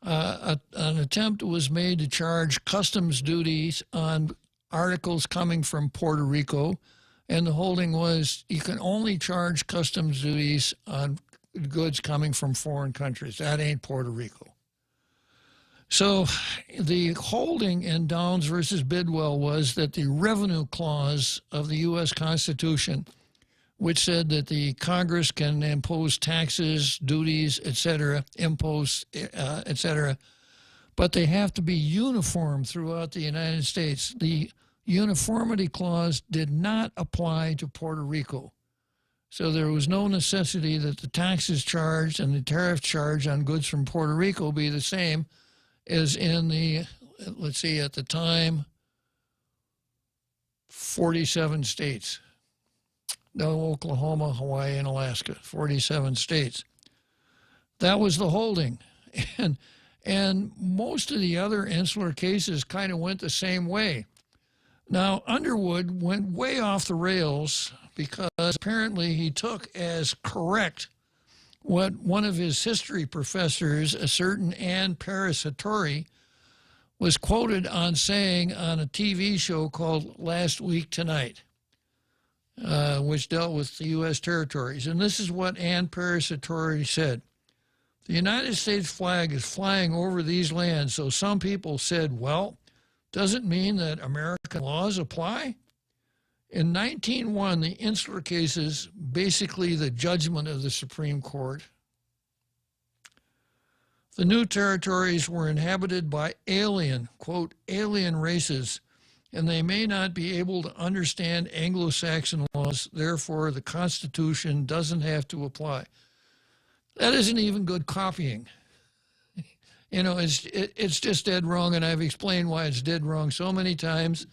an attempt was made to charge customs duties on articles coming from Puerto Rico, and the holding was you can only charge customs duties on goods coming from foreign countries. That ain't Puerto Rico. So the holding in Downs versus Bidwell was that the revenue clause of the U.S. Constitution, which said that the Congress can impose taxes, duties, etc., but they have to be uniform throughout the United States. The uniformity clause did not apply to Puerto Rico. So there was no necessity that the taxes charged and the tariff charge on goods from Puerto Rico be the same as in the, let's see, at the time, 47 states. No, Oklahoma, Hawaii, and Alaska, 47 states. That was the holding. And most of the other insular cases kind of went the same way. Now, Underwood went way off the rails because apparently he took as correct what one of his history professors, a certain Ann Paris Hattori, was quoted on saying on a TV show called Last Week Tonight, which dealt with the U.S. territories. And this is what Ann Paris Hattori said. The United States flag is flying over these lands, so some people said, well, doesn't mean that American laws apply? In 1901, the insular cases, basically the judgment of the Supreme Court, the new territories were inhabited by alien, quote, alien races, and they may not be able to understand Anglo-Saxon laws, therefore the Constitution doesn't have to apply. That isn't even good copying. You know, it's just dead wrong, and I've explained why it's dead wrong so many times.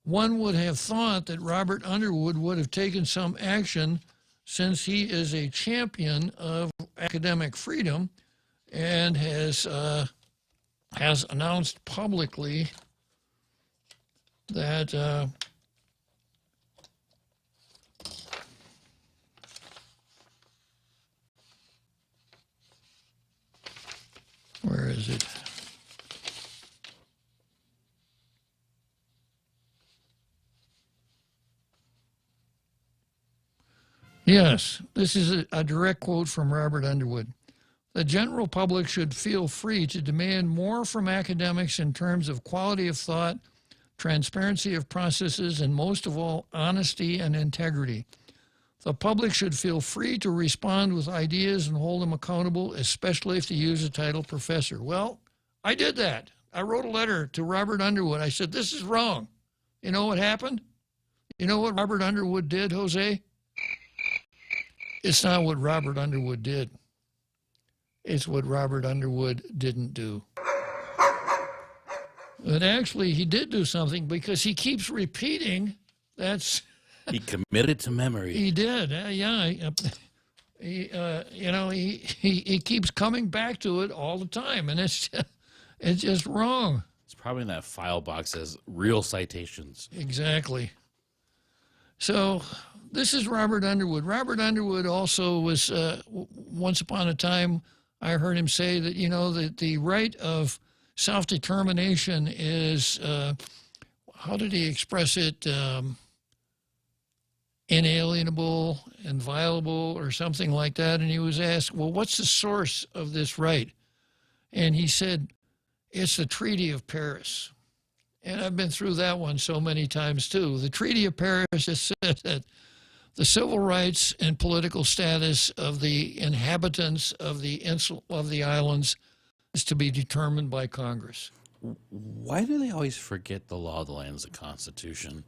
One would have thought that Robert Underwood would have taken some action since he is a champion of academic freedom and has announced publicly that where is it? Yes, this is a direct quote from Robert Underwood. The general public should feel free to demand more from academics in terms of quality of thought, transparency of processes, and most of all, honesty and integrity. The public should feel free to respond with ideas and hold them accountable, especially if they use the title professor. Well, I did that. I wrote a letter to Robert Underwood. I said, this is wrong. You know what happened? You know what Robert Underwood did, Jose? It's not what Robert Underwood did. It's what Robert Underwood didn't do. But actually, he did do something because he keeps repeating that's... He committed to memory. He did, yeah. He keeps coming back to it all the time, and it's just wrong. It's probably in that file box as real citations. Exactly. So this is Robert Underwood. Robert Underwood also was, once upon a time, I heard him say that, that the right of self-determination is, how did he express it, inalienable, inviolable, or something like that. And he was asked, well, what's the source of this right? And he said, it's the Treaty of Paris. And I've been through that one so many times, too. The Treaty of Paris has said that the civil rights and political status of the inhabitants of the islands is to be determined by Congress. Why do they always forget the law of the land as a constitution?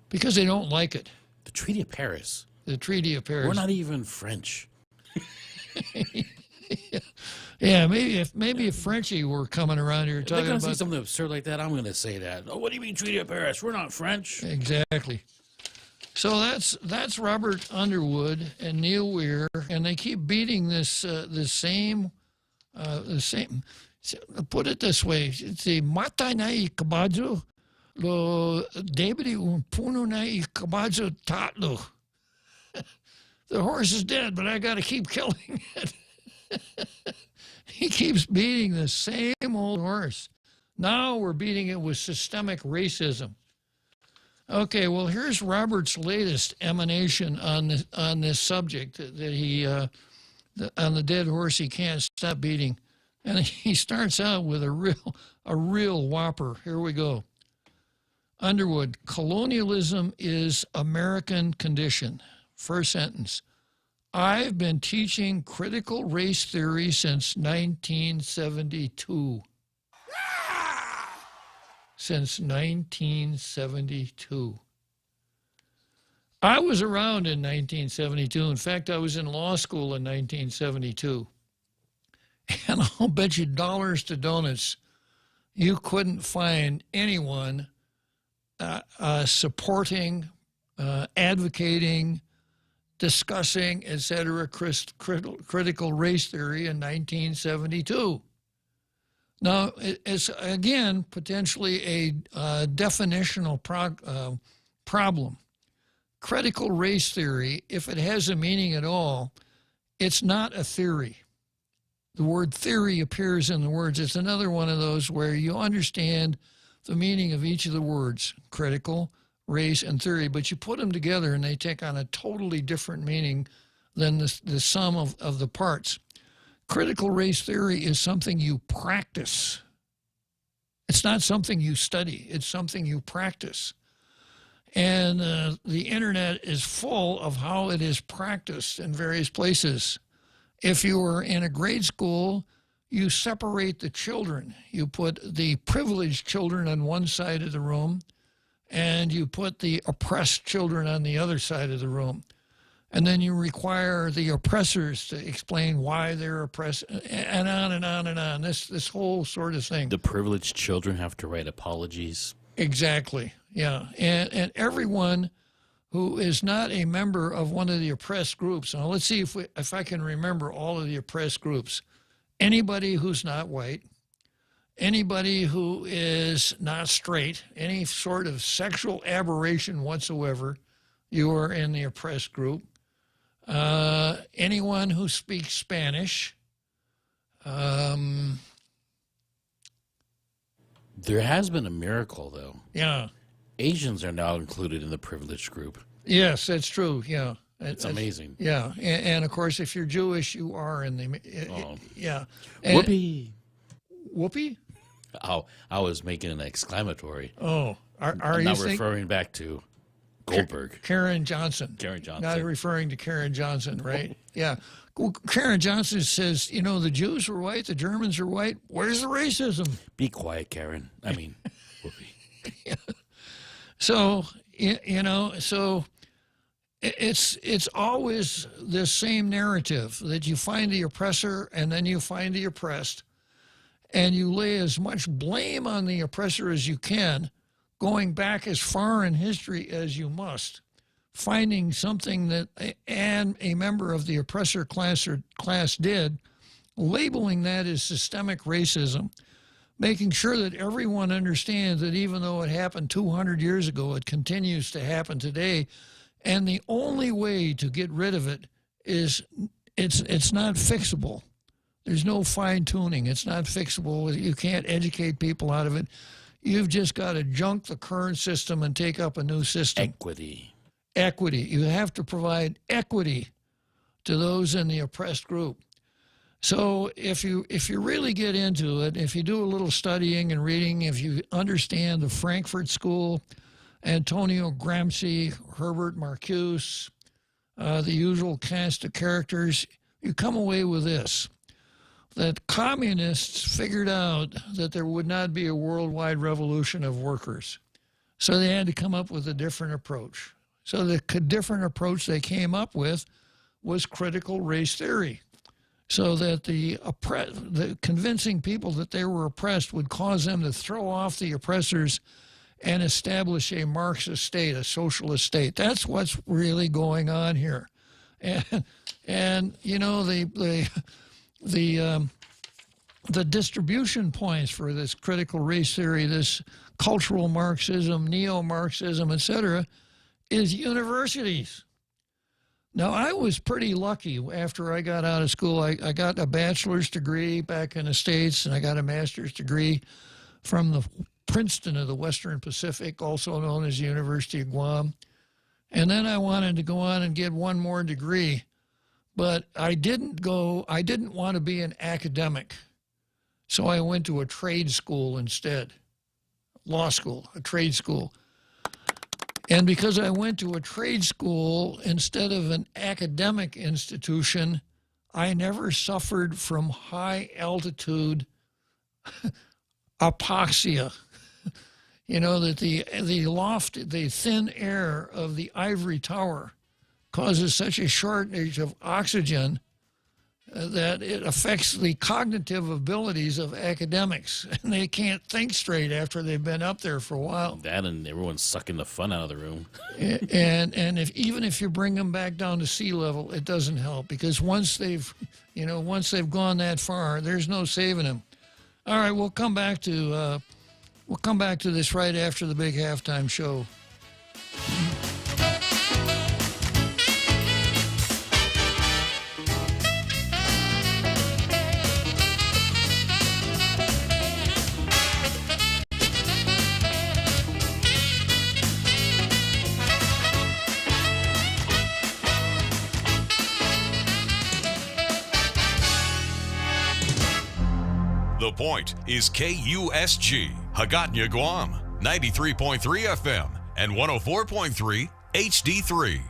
Because they don't like it. The Treaty of Paris. The Treaty of Paris. We're not even French. Yeah, maybe if Frenchie were coming around here talking about about something absurd like that, I'm going to say that. Oh, what do you mean Treaty of Paris? We're not French. Exactly. So that's Robert Underwood and Neil Weir, and they keep beating the same. Put it this way: it's the mata na ikabajo, lo debri un puno na ikabajo tatlo. The horse is dead, but I got to keep killing it. He keeps beating the same old horse. Now we're beating it with systemic racism. Okay, well, here's Robert's latest emanation on this subject that he on the dead horse he can't stop beating, and he starts out with a real whopper. Here we go. Underwood, colonialism is American condition. First sentence. I've been teaching critical race theory since 1972. Since 1972. I was around in 1972. In fact, I was in law school in 1972. And I'll bet you dollars to donuts, you couldn't find anyone supporting, advocating, discussing, etc., critical race theory in 1972. Now, it's, again, potentially a definitional problem. Critical race theory, if it has a meaning at all, it's not a theory. The word theory appears in the words. It's another one of those where you understand the meaning of each of the words, critical, race, and theory, but you put them together and they take on a totally different meaning than the sum of the parts. Critical race theory is something you practice. It's not something you study. It's something you practice. And the internet is full of how it is practiced in various places. If you were in a grade school, you separate the children. You put the privileged children on one side of the room, and you put the oppressed children on the other side of the room. And then you require the oppressors to explain why they're oppressed, and on and on and on. This whole sort of thing. The privileged children have to write apologies. Exactly, yeah. And everyone who is not a member of one of the oppressed groups. Now, let's see if I can remember all of the oppressed groups. Anybody who's not white, anybody who is not straight, any sort of sexual aberration whatsoever, you are in the oppressed group. Anyone who speaks Spanish. There has been a miracle, though. Yeah. Asians are now included in the privileged group. Yes, that's true. Yeah. It's amazing. Yeah. And of course, if you're Jewish, you are in the... Yeah. Whoopee. Whoopee? Oh, I was making an exclamatory. Oh. Are I'm you not referring back to Goldberg. Karen Johnson. Karen Johnson. Not referring to Karen Johnson, right? Yeah. Well, Karen Johnson says, you know, the Jews were white, the Germans are white. Where's the racism? Be quiet, Karen. I mean, whoopee. Yeah. So, you know, so it's always the same narrative that you find the oppressor and then you find the oppressed, and you lay as much blame on the oppressor as you can, going back as far in history as you must, finding something that a member of the oppressor class did, labeling that as systemic racism, making sure that everyone understands that even though it happened 200 years ago, it continues to happen today. And the only way to get rid of it is it's not fixable. There's no fine tuning. It's not fixable. You can't educate people out of it. You've just got to junk the current system and take up a new system. Equity. Equity. You have to provide equity to those in the oppressed group. So if you really get into it, if you do a little studying and reading, if you understand the Frankfurt School, Antonio Gramsci, Herbert Marcuse, the usual cast of characters, you come away with this, that communists figured out that there would not be a worldwide revolution of workers. So they had to come up with a different approach. So the different approach they came up with was critical race theory, so that the convincing people that they were oppressed would cause them to throw off the oppressors and establish a Marxist state, a socialist state. That's what's really going on here. And you know, the distribution points for this critical race theory, this cultural Marxism, neo-Marxism, etc., is universities. Now, I was pretty lucky after I got out of school. I got a bachelor's degree back in the States, and I got a master's degree from the Princeton of the Western Pacific, also known as the University of Guam. And then I wanted to go on and get one more degree, but I didn't want to be an academic. So I went to a trade school instead, law school, a trade school. And because I went to a trade school instead of an academic institution, I never suffered from high altitude apoxia. you know, that the thin air of the ivory tower causes such a shortage of oxygen that it affects the cognitive abilities of academics, and they can't think straight after they've been up there for a while. That and everyone's sucking the fun out of the room. and even if you bring them back down to sea level, it doesn't help, because once they've gone that far, there's no saving them. All right, we'll come back to this right after the big halftime show. The Point is KUSG, Hagåtña, Guam, 93.3 FM and 104.3 HD3.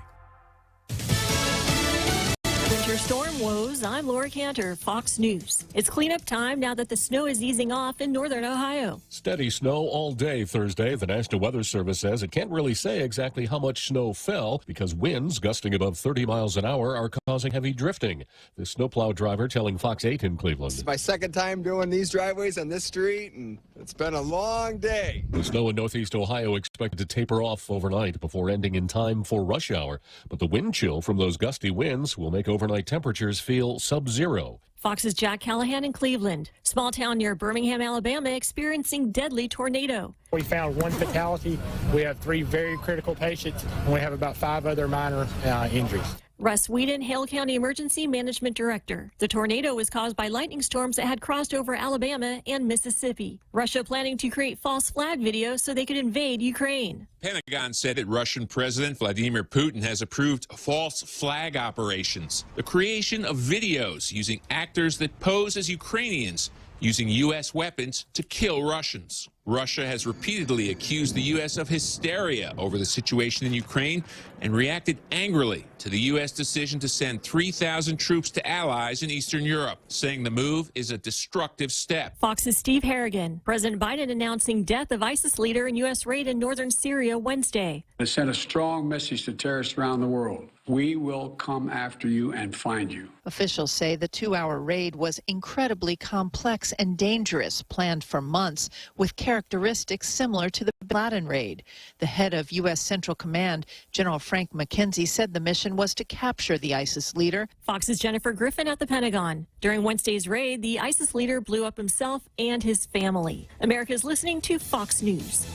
Winter storm woes. I'm Laura Cantor, Fox News. It's cleanup time now that the snow is easing off in northern Ohio. Steady snow all day Thursday. The National Weather Service says it can't really say exactly how much snow fell because winds gusting above 30 miles an hour are causing heavy drifting. The snowplow driver telling Fox 8 in Cleveland. It's my second time doing these driveways on this street, and it's been a long day. The snow in northeast Ohio expected to taper off overnight before ending in time for rush hour. But the wind chill from those gusty winds will make overnight temperatures feel sub-zero. Fox's Jack Callahan in Cleveland. Small town near Birmingham, Alabama, experiencing deadly tornado. We found one fatality. We have 3 very critical patients, and we have about 5 other minor injuries. Russ Whedon, Hale County Emergency Management Director. The tornado was caused by lightning storms that had crossed over Alabama and Mississippi. Russia planning to create false flag videos so they could invade Ukraine. Pentagon said that Russian President Vladimir Putin has approved false flag operations, the creation of videos using actors that pose as Ukrainians, using U.S. weapons to kill Russians. Russia has repeatedly accused the U.S. of hysteria over the situation in Ukraine and reacted angrily to the U.S. decision to send 3,000 troops to allies in Eastern Europe, saying the move is a destructive step. Fox's Steve Harrigan. President Biden announcing death of ISIS leader in U.S. raid in northern Syria Wednesday. It sent a strong message to terrorists around the world. We will come after you and find you. Officials say the 2-hour raid was incredibly complex and dangerous, planned for months, with characteristics similar to the Bin Laden raid. The head of U.S. Central Command, General Frank McKenzie, said the mission was to capture the ISIS leader. Fox's Jennifer Griffin at the Pentagon. During Wednesday's raid, the ISIS leader blew up himself and his family. America's listening to Fox News.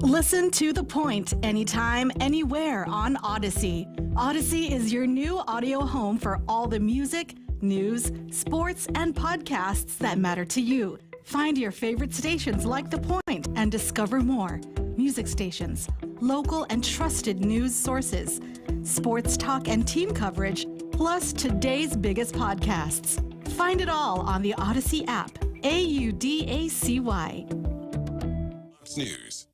Listen to The Point anytime, anywhere on Odyssey. Odyssey is your new audio home for all the music, news, sports, and podcasts that matter to you. Find your favorite stations like The Point and discover more. Music stations, local and trusted news sources, sports talk and team coverage, plus today's biggest podcasts. Find it all on the Odyssey app. AUDACY. News.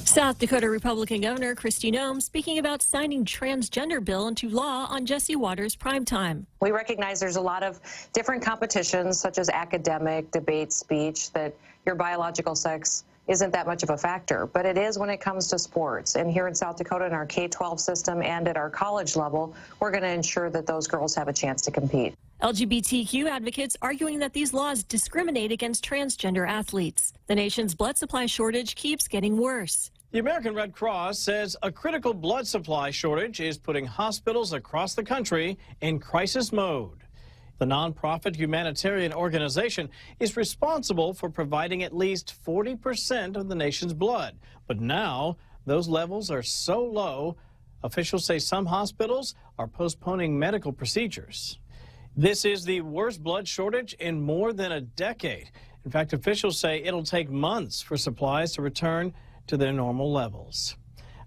South Dakota Republican Governor Kristi Noem speaking about signing transgender bill into law on Jesse Watters' primetime. We recognize there's a lot of different competitions, such as academic, debate, speech, that your biological sex isn't that much of a factor, but it is when it comes to sports. And here in South Dakota, in our K-12 system and at our college level, we're going to ensure that those girls have a chance to compete. LGBTQ advocates arguing that these laws discriminate against transgender athletes. The nation's blood supply shortage keeps getting worse. The American Red Cross says a critical blood supply shortage is putting hospitals across the country in crisis mode. The nonprofit humanitarian organization is responsible for providing at least 40% of the nation's blood. But now, those levels are so low, officials say some hospitals are postponing medical procedures. This is the worst blood shortage in more than a decade. In fact, officials say it'll take months for supplies to return to their normal levels.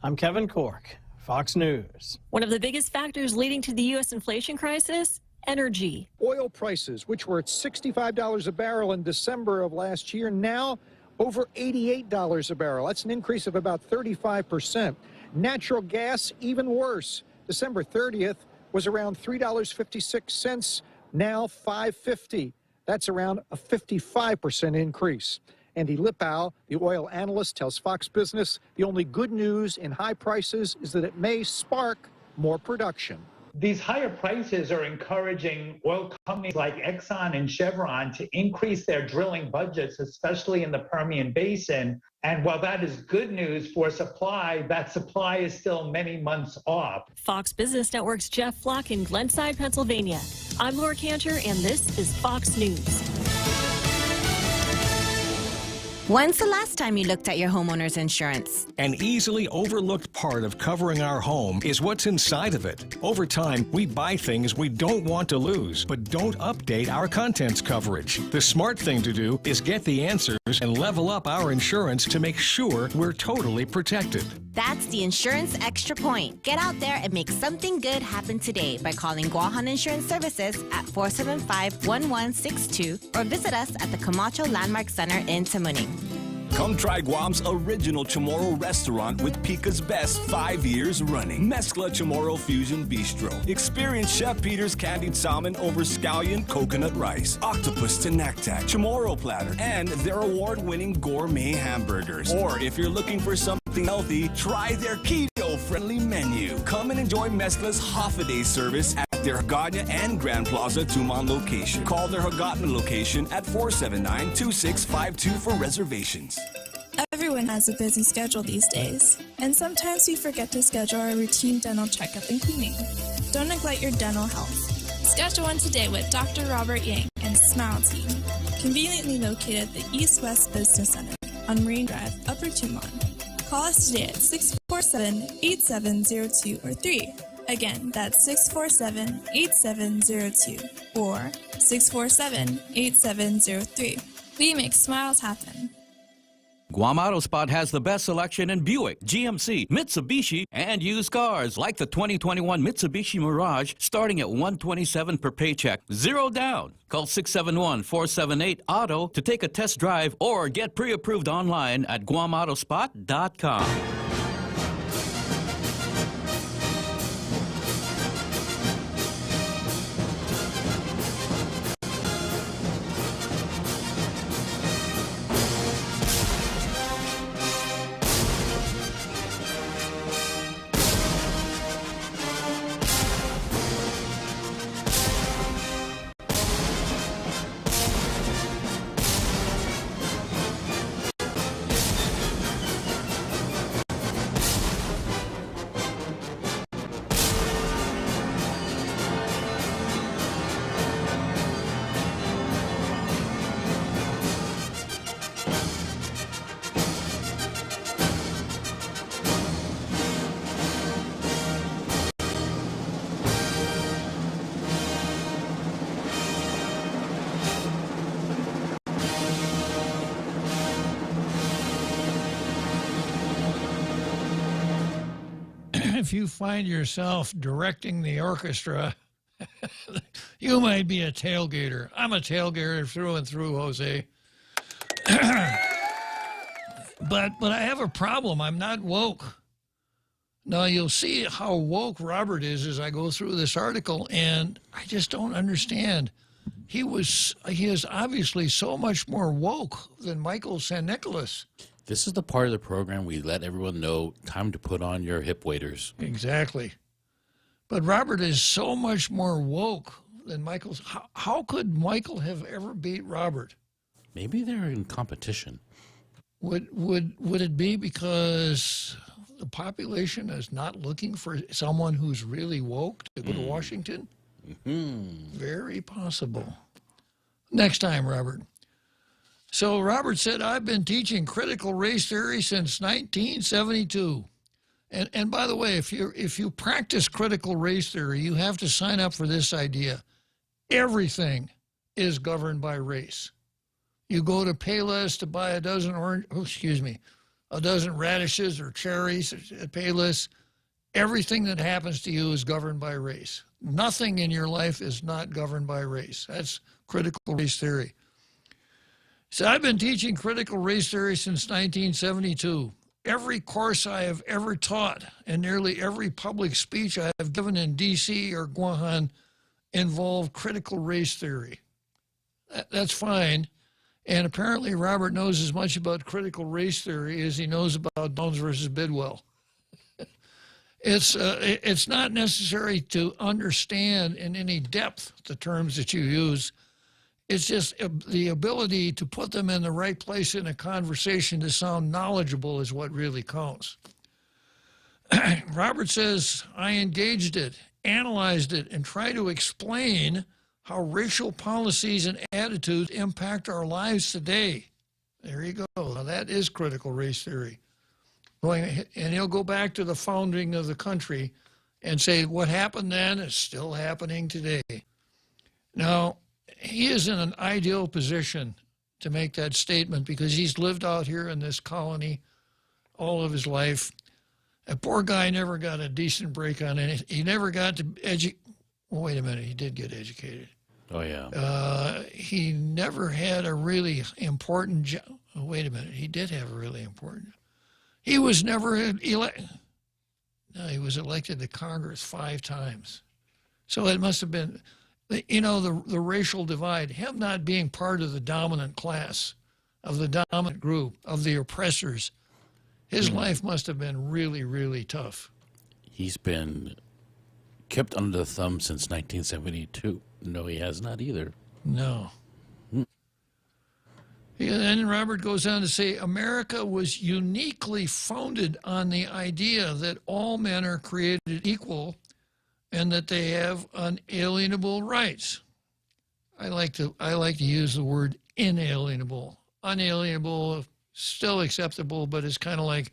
I'm Kevin Cork, Fox News. One of the biggest factors leading to the U.S. inflation crisis, energy. Oil prices, which were at $65 a barrel in December of last year, now over $88 a barrel. That's an increase of about 35%. Natural gas, even worse. December 30th was around $3.56, now $5.50. That's around a 55% increase. Andy Lippow, the oil analyst, tells Fox Business the only good news in high prices is that it may spark more production. These higher prices are encouraging oil companies like Exxon and Chevron to increase their drilling budgets, especially in the Permian Basin. And while that is good news for supply, that supply is still many months off. Fox Business Network's Jeff Flock in Glenside, Pennsylvania. I'm Laura Cantor, and this is Fox News. When's the last time you looked at your homeowner's insurance? An easily overlooked part of covering our home is what's inside of it. Over time, we buy things we don't want to lose, but don't update our contents coverage. The smart thing to do is get the answers and level up our insurance to make sure we're totally protected. That's the Insurance Extra Point. Get out there and make something good happen today by calling Guahan Insurance Services at 475-1162 or visit us at the Camacho Landmark Center in Tamuning. Come try Guam's original Chamorro restaurant with Pica's Best 5 years running. Mezcla Chamorro Fusion Bistro. Experience Chef Peter's candied salmon over scallion coconut rice, octopus tenactac, Chamorro platter, and their award-winning gourmet hamburgers. Or if you're looking for something healthy, try their keto-friendly menu. Come and enjoy Mezcla's half-a-day service at their Hagåtña and Grand Plaza Tumon location. Call their Hagåtña location at 479-2652 for reservations. Everyone has a busy schedule these days, and sometimes we forget to schedule our routine dental checkup and cleaning. Don't neglect your dental health. Schedule one today with Dr. Robert Yang and Smile Team, conveniently located at the East West Business Center on Marine Drive, Upper Tumon. Call us today at 647-8702 or 3. Again, that's 647-8702 or 647-8703. We make smiles happen. Guam Auto Spot has the best selection in Buick, GMC, Mitsubishi, and used cars like the 2021 Mitsubishi Mirage starting at $127 per paycheck. Zero down. Call 671-478-AUTO to take a test drive or get pre-approved online at guamautospot.com. If you find yourself directing the orchestra, you might be a tailgater. I'm a tailgater through and through, Jose. But I have a problem. I'm not woke. Now, you'll see how woke Robert is as I go through this article, and I just don't understand. He is obviously so much more woke than Michael San Nicolas. This is the part of the program we let everyone know time to put on your hip waders. Exactly. But Robert is so much more woke than Michael's. How could Michael have ever beat Robert? Maybe they're in competition. Would it be because the population is not looking for someone who's really woke to go to Washington? Very possible. Next time, Robert. So Robert said, I've been teaching critical race theory since 1972. And by the way, if you practice critical race theory, you have to sign up for this idea. Everything is governed by race. You go to Payless to buy a dozen radishes or cherries at Payless. Everything that happens to you is governed by race. Nothing in your life is not governed by race. That's critical race theory. So I've been teaching critical race theory since 1972. Every course I have ever taught and nearly every public speech I have given in D.C. or Guahan involved critical race theory. That's fine. And apparently Robert knows as much about critical race theory as he knows about Downs versus Bidwell. It's not necessary to understand in any depth the terms that you use. It's just the ability to put them in the right place in a conversation to sound knowledgeable is what really counts. Robert says, I engaged it, analyzed it, and tried to explain how racial policies and attitudes impact our lives today. There you go. Now that is critical race theory. And he'll go back to the founding of the country and say what happened then is still happening today. Now, he is in an ideal position to make that statement because he's lived out here in this colony all of his life. A poor guy never got a decent break on anything. He never got to wait a minute, he did get educated. Oh, yeah. He never had a really important job. Oh, wait a minute, he did have a really important job. He was never elected. No, he was elected to Congress 5 times. So it must have been, you know, the racial divide, him not being part of the dominant class, of the dominant group, of the oppressors. His life must have been really, really tough. He's been kept under the thumb since 1972. No, he has not either. No. And then Robert goes on to say, America was uniquely founded on the idea that all men are created equal and that they have unalienable rights. I like to use the word inalienable. Unalienable, still acceptable, but it's kind of like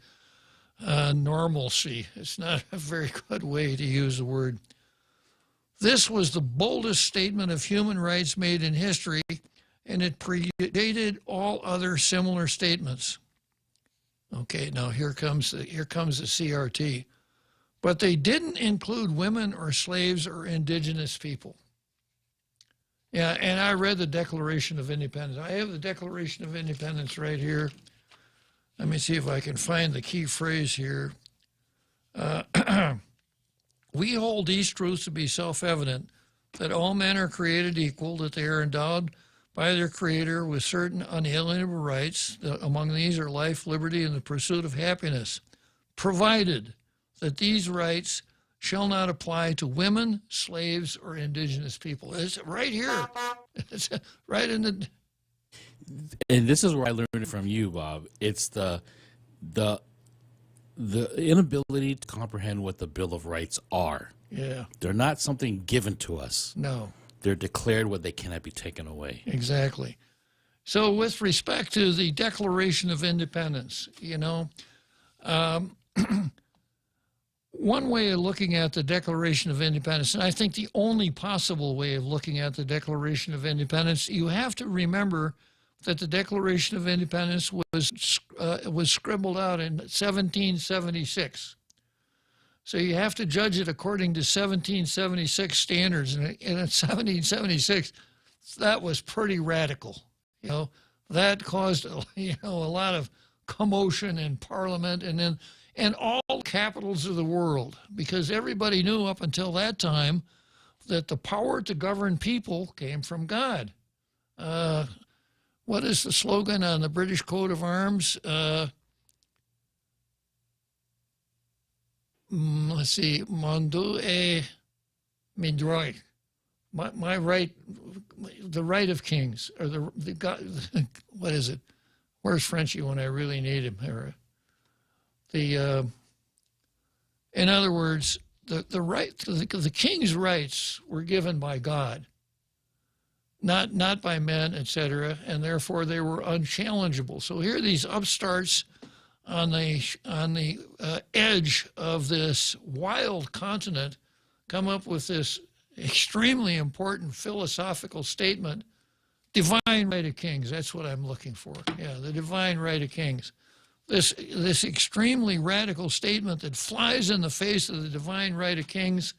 normalcy. It's not a very good way to use the word. This was the boldest statement of human rights made in history, and it predated all other similar statements. Okay, now here comes the CRT. But they didn't include women or slaves or indigenous people. Yeah, and I read the Declaration of Independence. I have the Declaration of Independence right here. Let me see if I can find the key phrase here. We hold these truths to be self-evident, that all men are created equal, that they are endowed by their Creator with certain unalienable rights. Among these are life, liberty, and the pursuit of happiness, provided that these rights shall not apply to women, slaves, or indigenous people. It's right here. It's right in the... And this is where I learned it from you, Bob. It's the inability to comprehend what the Bill of Rights are. Yeah. They're not something given to us. No. They're declared what they cannot be taken away. Exactly. So with respect to the Declaration of Independence, you know, one way of looking at the Declaration of Independence, and I think the only possible way of looking at the Declaration of Independence, you have to remember that the Declaration of Independence was scribbled out in 1776. So you have to judge it according to 1776 standards. And in 1776, that was pretty radical. You know, that caused a lot of commotion in Parliament and all capitals of the world, because everybody knew up until that time that the power to govern people came from God. What is the slogan on the British coat of arms? Let's see, Mondu e mi droit. My right, the right of kings, or the God, what is it? Where's Frenchie when I really need him? In other words, the king's rights were given by God, not by men, etc., and therefore they were unchallengeable. So here these upstarts on the edge of this wild continent come up with this extremely important philosophical statement. Divine right of kings, that's what I'm looking for. Yeah, the divine right of kings. This extremely radical statement that flies in the face of the divine right of kings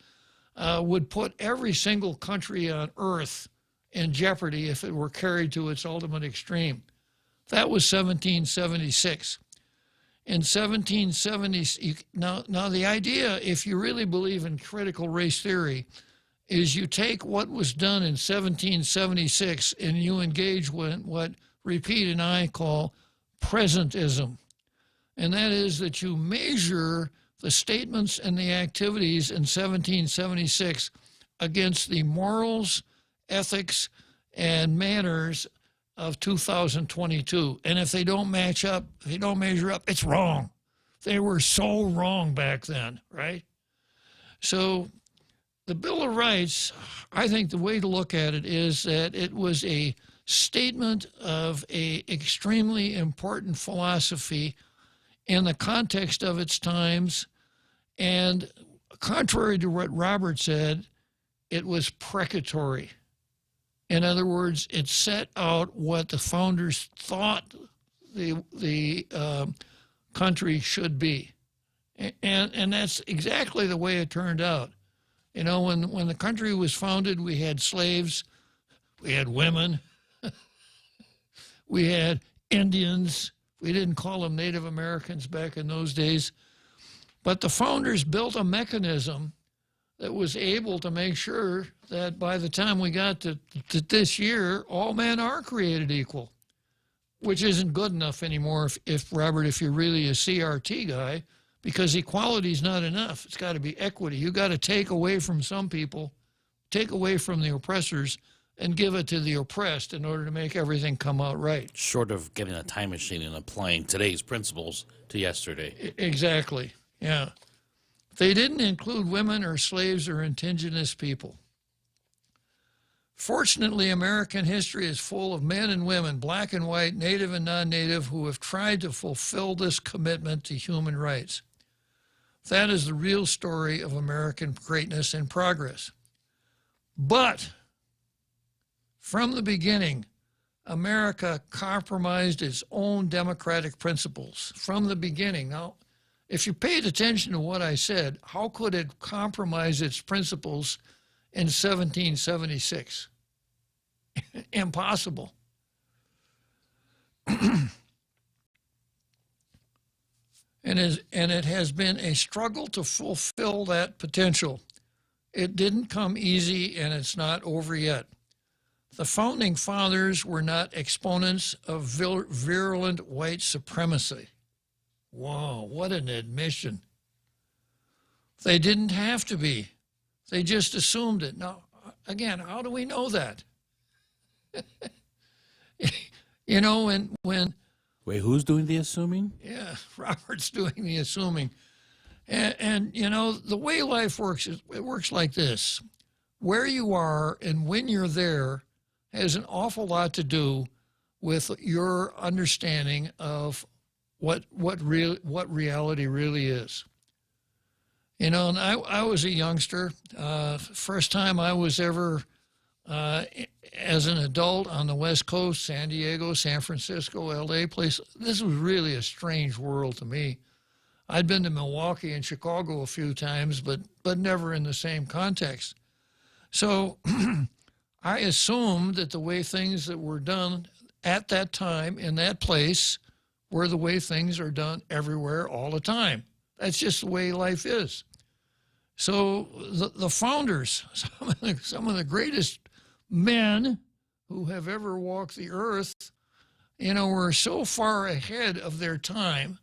would put every single country on earth in jeopardy if it were carried to its ultimate extreme. That was 1776. In 1770, now the idea, if you really believe in critical race theory, is you take what was done in 1776 and you engage with what Repeat and I call presentism. And that is that you measure the statements and the activities in 1776 against the morals, ethics, and manners of 2022. And if they don't match up, if they don't measure up, it's wrong. They were so wrong back then, right? So the Bill of Rights, I think the way to look at it is that it was a statement of an extremely important philosophy in the context of its times. And contrary to what Robert said, it was precatory. In other words, it set out what the founders thought the country should be. And that's exactly the way it turned out. You know, when the country was founded, we had slaves, we had women, we had Indians. We didn't call them Native Americans back in those days. But the founders built a mechanism that was able to make sure that by the time we got to this year, all men are created equal, which isn't good enough anymore if Robert, if you're really a CRT guy, because equality is not enough. It's got to be equity. You got to take away from some people, take away from the oppressors, and give it to the oppressed in order to make everything come out right. Short of getting a time machine and applying today's principles to yesterday. Exactly, yeah. They didn't include women or slaves or indigenous people. Fortunately, American history is full of men and women, black and white, native and non-native, who have tried to fulfill this commitment to human rights. That is the real story of American greatness and progress. But from the beginning, America compromised its own democratic principles. From the beginning. Now, if you paid attention to what I said, how could it compromise its principles in 1776? Impossible. And it has been a struggle to fulfill that potential. It didn't come easy, and it's not over yet. The Founding Fathers were not exponents of virulent white supremacy. Wow, what an admission. They didn't have to be. They just assumed it. Now, again, how do we know that? You know, when Wait, who's doing the assuming? Yeah, Robert's doing the assuming. And you know, the way life works, it works like this. Where you are and when you're there has an awful lot to do with your understanding of what reality really is. You know, and I was a youngster. First time I was ever, as an adult on the West Coast, San Diego, San Francisco, LA place, this was really a strange world to me. I'd been to Milwaukee and Chicago a few times, but never in the same context. So I assumed that the way things that were done at that time in that place were the way things are done everywhere all the time. That's just the way life is. So the founders, some of the greatest men who have ever walked the earth, you know, were so far ahead of their time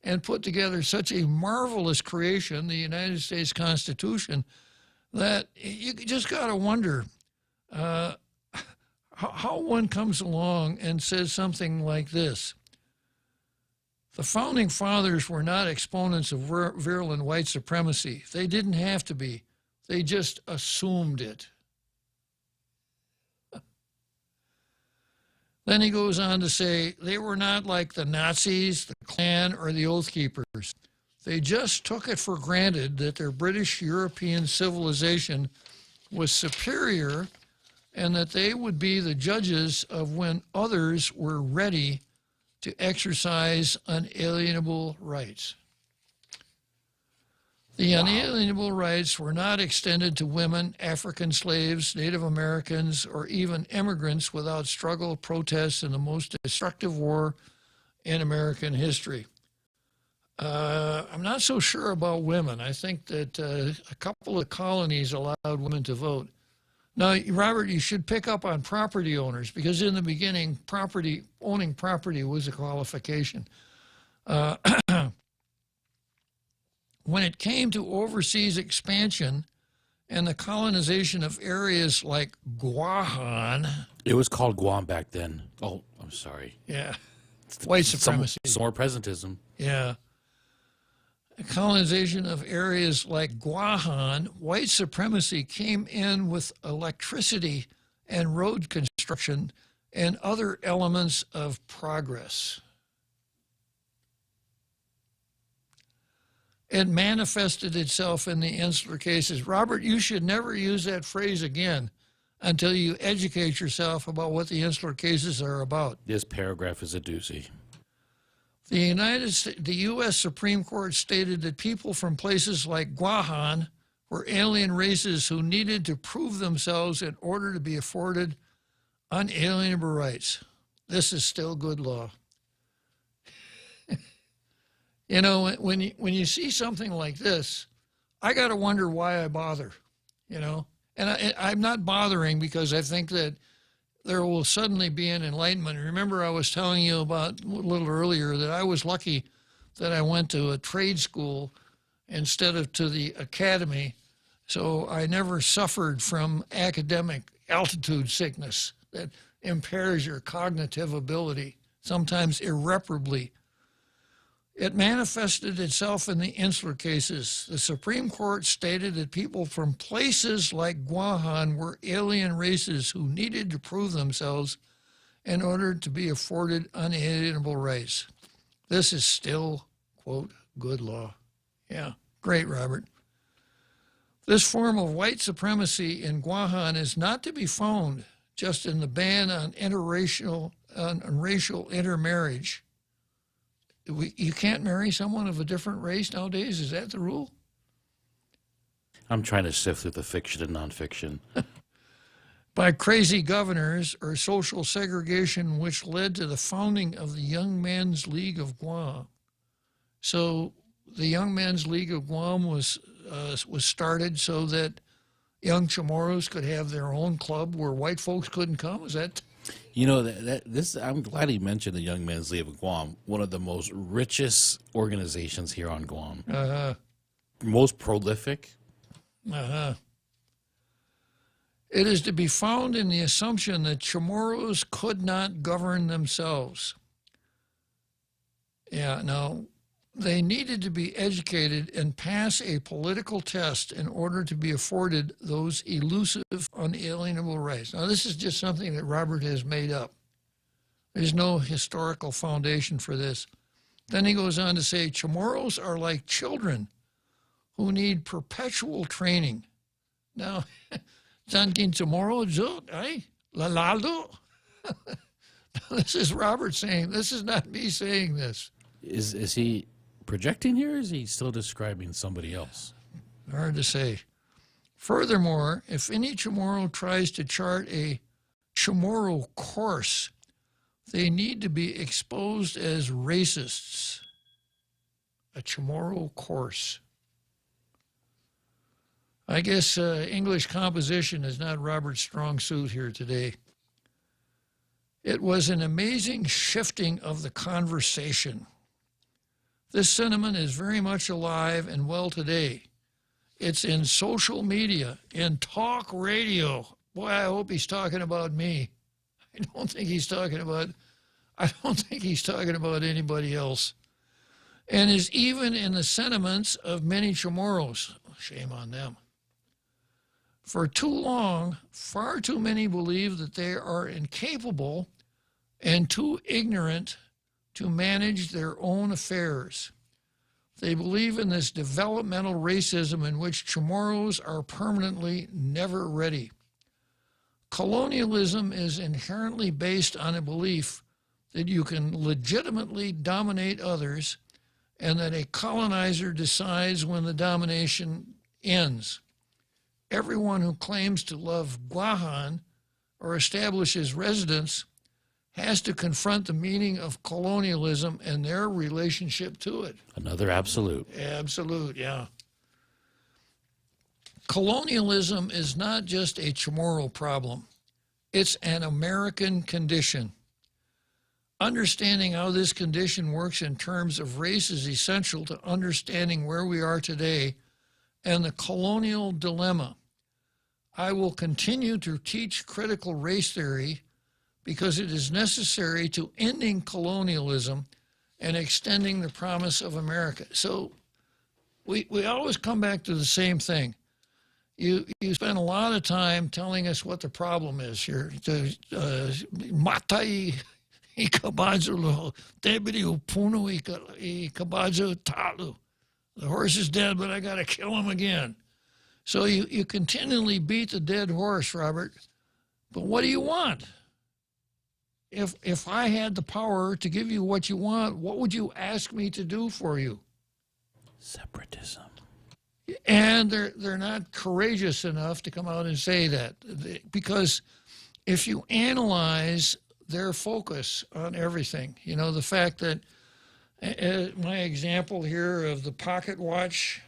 and put together such a marvelous creation, the United States Constitution, that you just got to wonder how one comes along and says something like this. The Founding Fathers were not exponents of virulent white supremacy. They didn't have to be. They just assumed it. Then he goes on to say, they were not like the Nazis, the Klan, or the Oath Keepers. They just took it for granted that their British European civilization was superior and that they would be the judges of when others were ready to exercise unalienable rights. The unalienable rights were not extended to women, African slaves, Native Americans, or even immigrants without struggle, protest, and the most destructive war in American history. I'm not so sure about women. I think that a couple of colonies allowed women to vote. Now, Robert, you should pick up on property owners, because in the beginning, owning property was a qualification. When it came to overseas expansion and the colonization of areas like Guam. It was called Guam back then. Oh, I'm sorry. Yeah. White supremacy. Some more presentism. Yeah. The colonization of areas like Guam, white supremacy came in with electricity and road construction and other elements of progress. It manifested itself in the insular cases. Robert, you should never use that phrase again until you educate yourself about what the insular cases are about. This paragraph is a doozy. The U.S. Supreme Court stated that people from places like Guam were alien races who needed to prove themselves in order to be afforded unalienable rights. This is still good law. You know, when you see something like this, I got to wonder why I bother, you know. And I'm not bothering because I think that there will suddenly be an enlightenment. Remember, I was telling you about a little earlier that I was lucky that I went to a trade school instead of to the academy, so I never suffered from academic altitude sickness that impairs your cognitive ability, sometimes irreparably. It manifested itself in the insular cases. The Supreme Court stated that people from places like Guam were alien races who needed to prove themselves in order to be afforded unalienable rights. This is still, quote, good law. Yeah, great, Robert. This form of white supremacy in Guam is not to be found just in the ban on racial intermarriage. You can't marry someone of a different race nowadays? Is that the rule? I'm trying to sift through the fiction and nonfiction. By crazy governors or social segregation, which led to the founding of the Young Men's League of Guam. So the Young Men's League of Guam was started so that young Chamorros could have their own club where white folks couldn't come? Is that... You know, I'm glad he mentioned the Young Men's League of Guam, one of the most richest organizations here on Guam. Most prolific. It is to be found in the assumption that Chamorros could not govern themselves. Yeah, no. They needed to be educated and pass a political test in order to be afforded those elusive, unalienable rights. Now, this is just something that Robert has made up. There's no historical foundation for this. Then he goes on to say, Chamorros are like children who need perpetual training. Now, Sankin Chamorro, Lalado. This is Robert saying, this is not me saying this. Is he projecting here, or is he still describing somebody else? Hard to say. Furthermore, if any Chamorro tries to chart a Chamorro course, they need to be exposed as racists. A Chamorro course. I guess English composition is not Robert's strong suit here today. It was an amazing shifting of the conversation. This sentiment is very much alive and well today. It's in social media, in talk radio. Boy, I hope he's talking about me. I don't think he's talking about anybody else. And is even in the sentiments of many Chamorros. Shame on them. For too long, far too many believe that they are incapable and too ignorant to manage their own affairs. They believe in this developmental racism in which Chamorros are permanently never ready. Colonialism is inherently based on a belief that you can legitimately dominate others and that a colonizer decides when the domination ends. Everyone who claims to love Guahan or establishes residence has to confront the meaning of colonialism and their relationship to it. Another absolute. Absolute, yeah. Colonialism is not just a Chamorro problem. It's an American condition. Understanding how this condition works in terms of race is essential to understanding where we are today and the colonial dilemma. I will continue to teach critical race theory because it is necessary to ending colonialism and extending the promise of America. So we always come back to the same thing. You spend a lot of time telling us what the problem is. You're matai ikabazo debiri upuno ikabazo talu. The horse is dead, but I got to kill him again. So you continually beat the dead horse, Robert. But what do you want? If I had the power to give you what you want, what would you ask me to do for you? Separatism. And they're not courageous enough to come out and say that. Because if you analyze their focus on everything, you know, the fact that my example here of the pocket watch,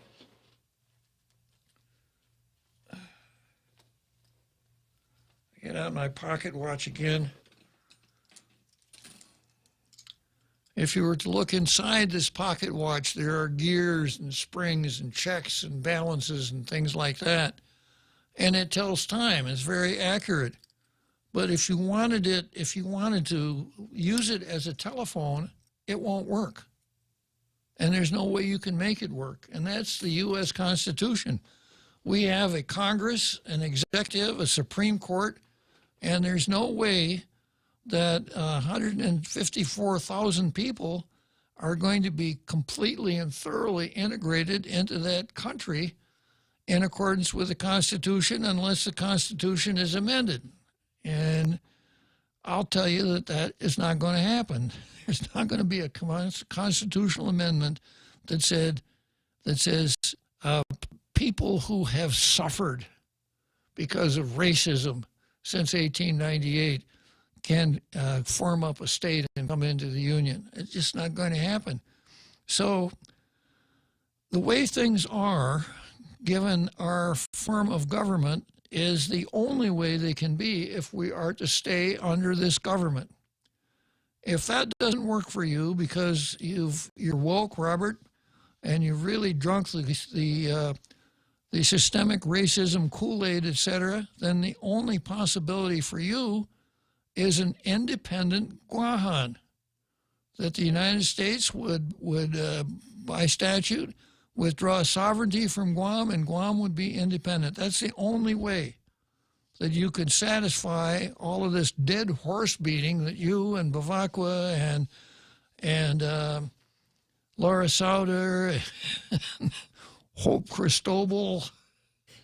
get out my pocket watch again. If you were to look inside this pocket watch, there are gears and springs and checks and balances and things like that. And it tells time. It's very accurate. But if you wanted to use it as a telephone, it won't work. And there's no way you can make it work. And that's the U.S. Constitution. We have a Congress, an executive, a Supreme Court, and there's no way that 154,000 people are going to be completely and thoroughly integrated into that country in accordance with the Constitution unless the Constitution is amended. And I'll tell you that is not going to happen. There's not going to be a constitutional amendment that says people who have suffered because of racism since 1898 can form up a state and come into the Union. It's just not going to happen. So the way things are, given our form of government, is the only way they can be if we are to stay under this government. If that doesn't work for you because you're woke, Robert, and you've really drunk the systemic racism Kool-Aid, etc., then the only possibility for you is an independent Guahan, that the United States would by statute, withdraw sovereignty from Guam, and Guam would be independent. That's the only way that you could satisfy all of this dead horse beating that you and Bavacqua and Laura Sauter, Hope Cristobal.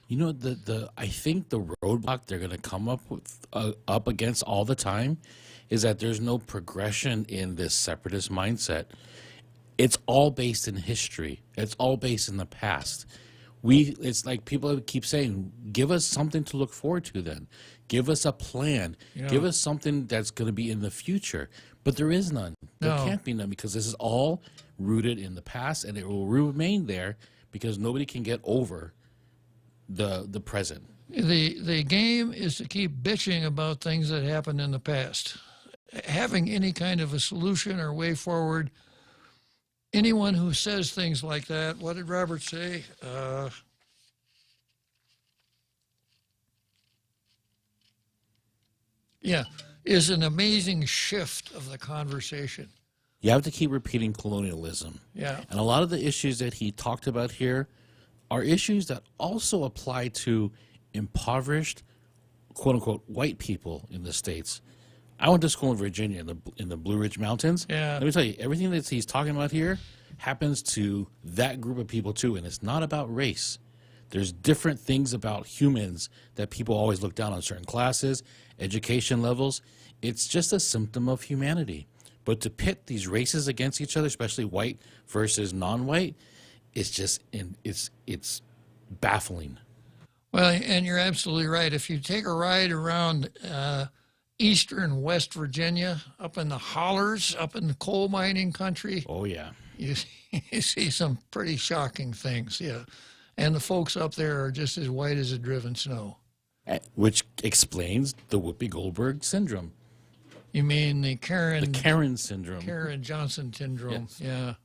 You know, I think the roadblock they're going to come up against all the time is that there's no progression in this separatist mindset. It's all based in history. It's all based in the past. It's like people keep saying, give us something to look forward to then. Give us a plan. Yeah. Give us something that's going to be in the future. But there is none. There can't be none because this is all rooted in the past, and it will remain there because nobody can get over the present. The game is to keep bitching about things that happened in the past. Having any kind of a solution or way forward, anyone who says things like that, what did Robert say? Is an amazing shift of the conversation. You have to keep repeating colonialism. Yeah. And a lot of the issues that he talked about here are issues that also apply to impoverished, quote-unquote, white people in the States. I went to school in Virginia, in the Blue Ridge Mountains. Yeah. Let me tell you, everything that he's talking about here, happens to that group of people too, and it's not about race. There's different things about humans that people always look down on, certain classes, education levels. It's just a symptom of humanity. But to pit these races against each other, especially white versus non-white, it's just it's baffling. Well, and you're absolutely right. If you take a ride around eastern West Virginia, up in the hollers, up in the coal mining country. Oh, yeah. You see some pretty shocking things, yeah. And the folks up there are just as white as the driven snow. Which explains the Whoopi Goldberg syndrome. You mean the Karen syndrome. Karen Johnson syndrome. Yes.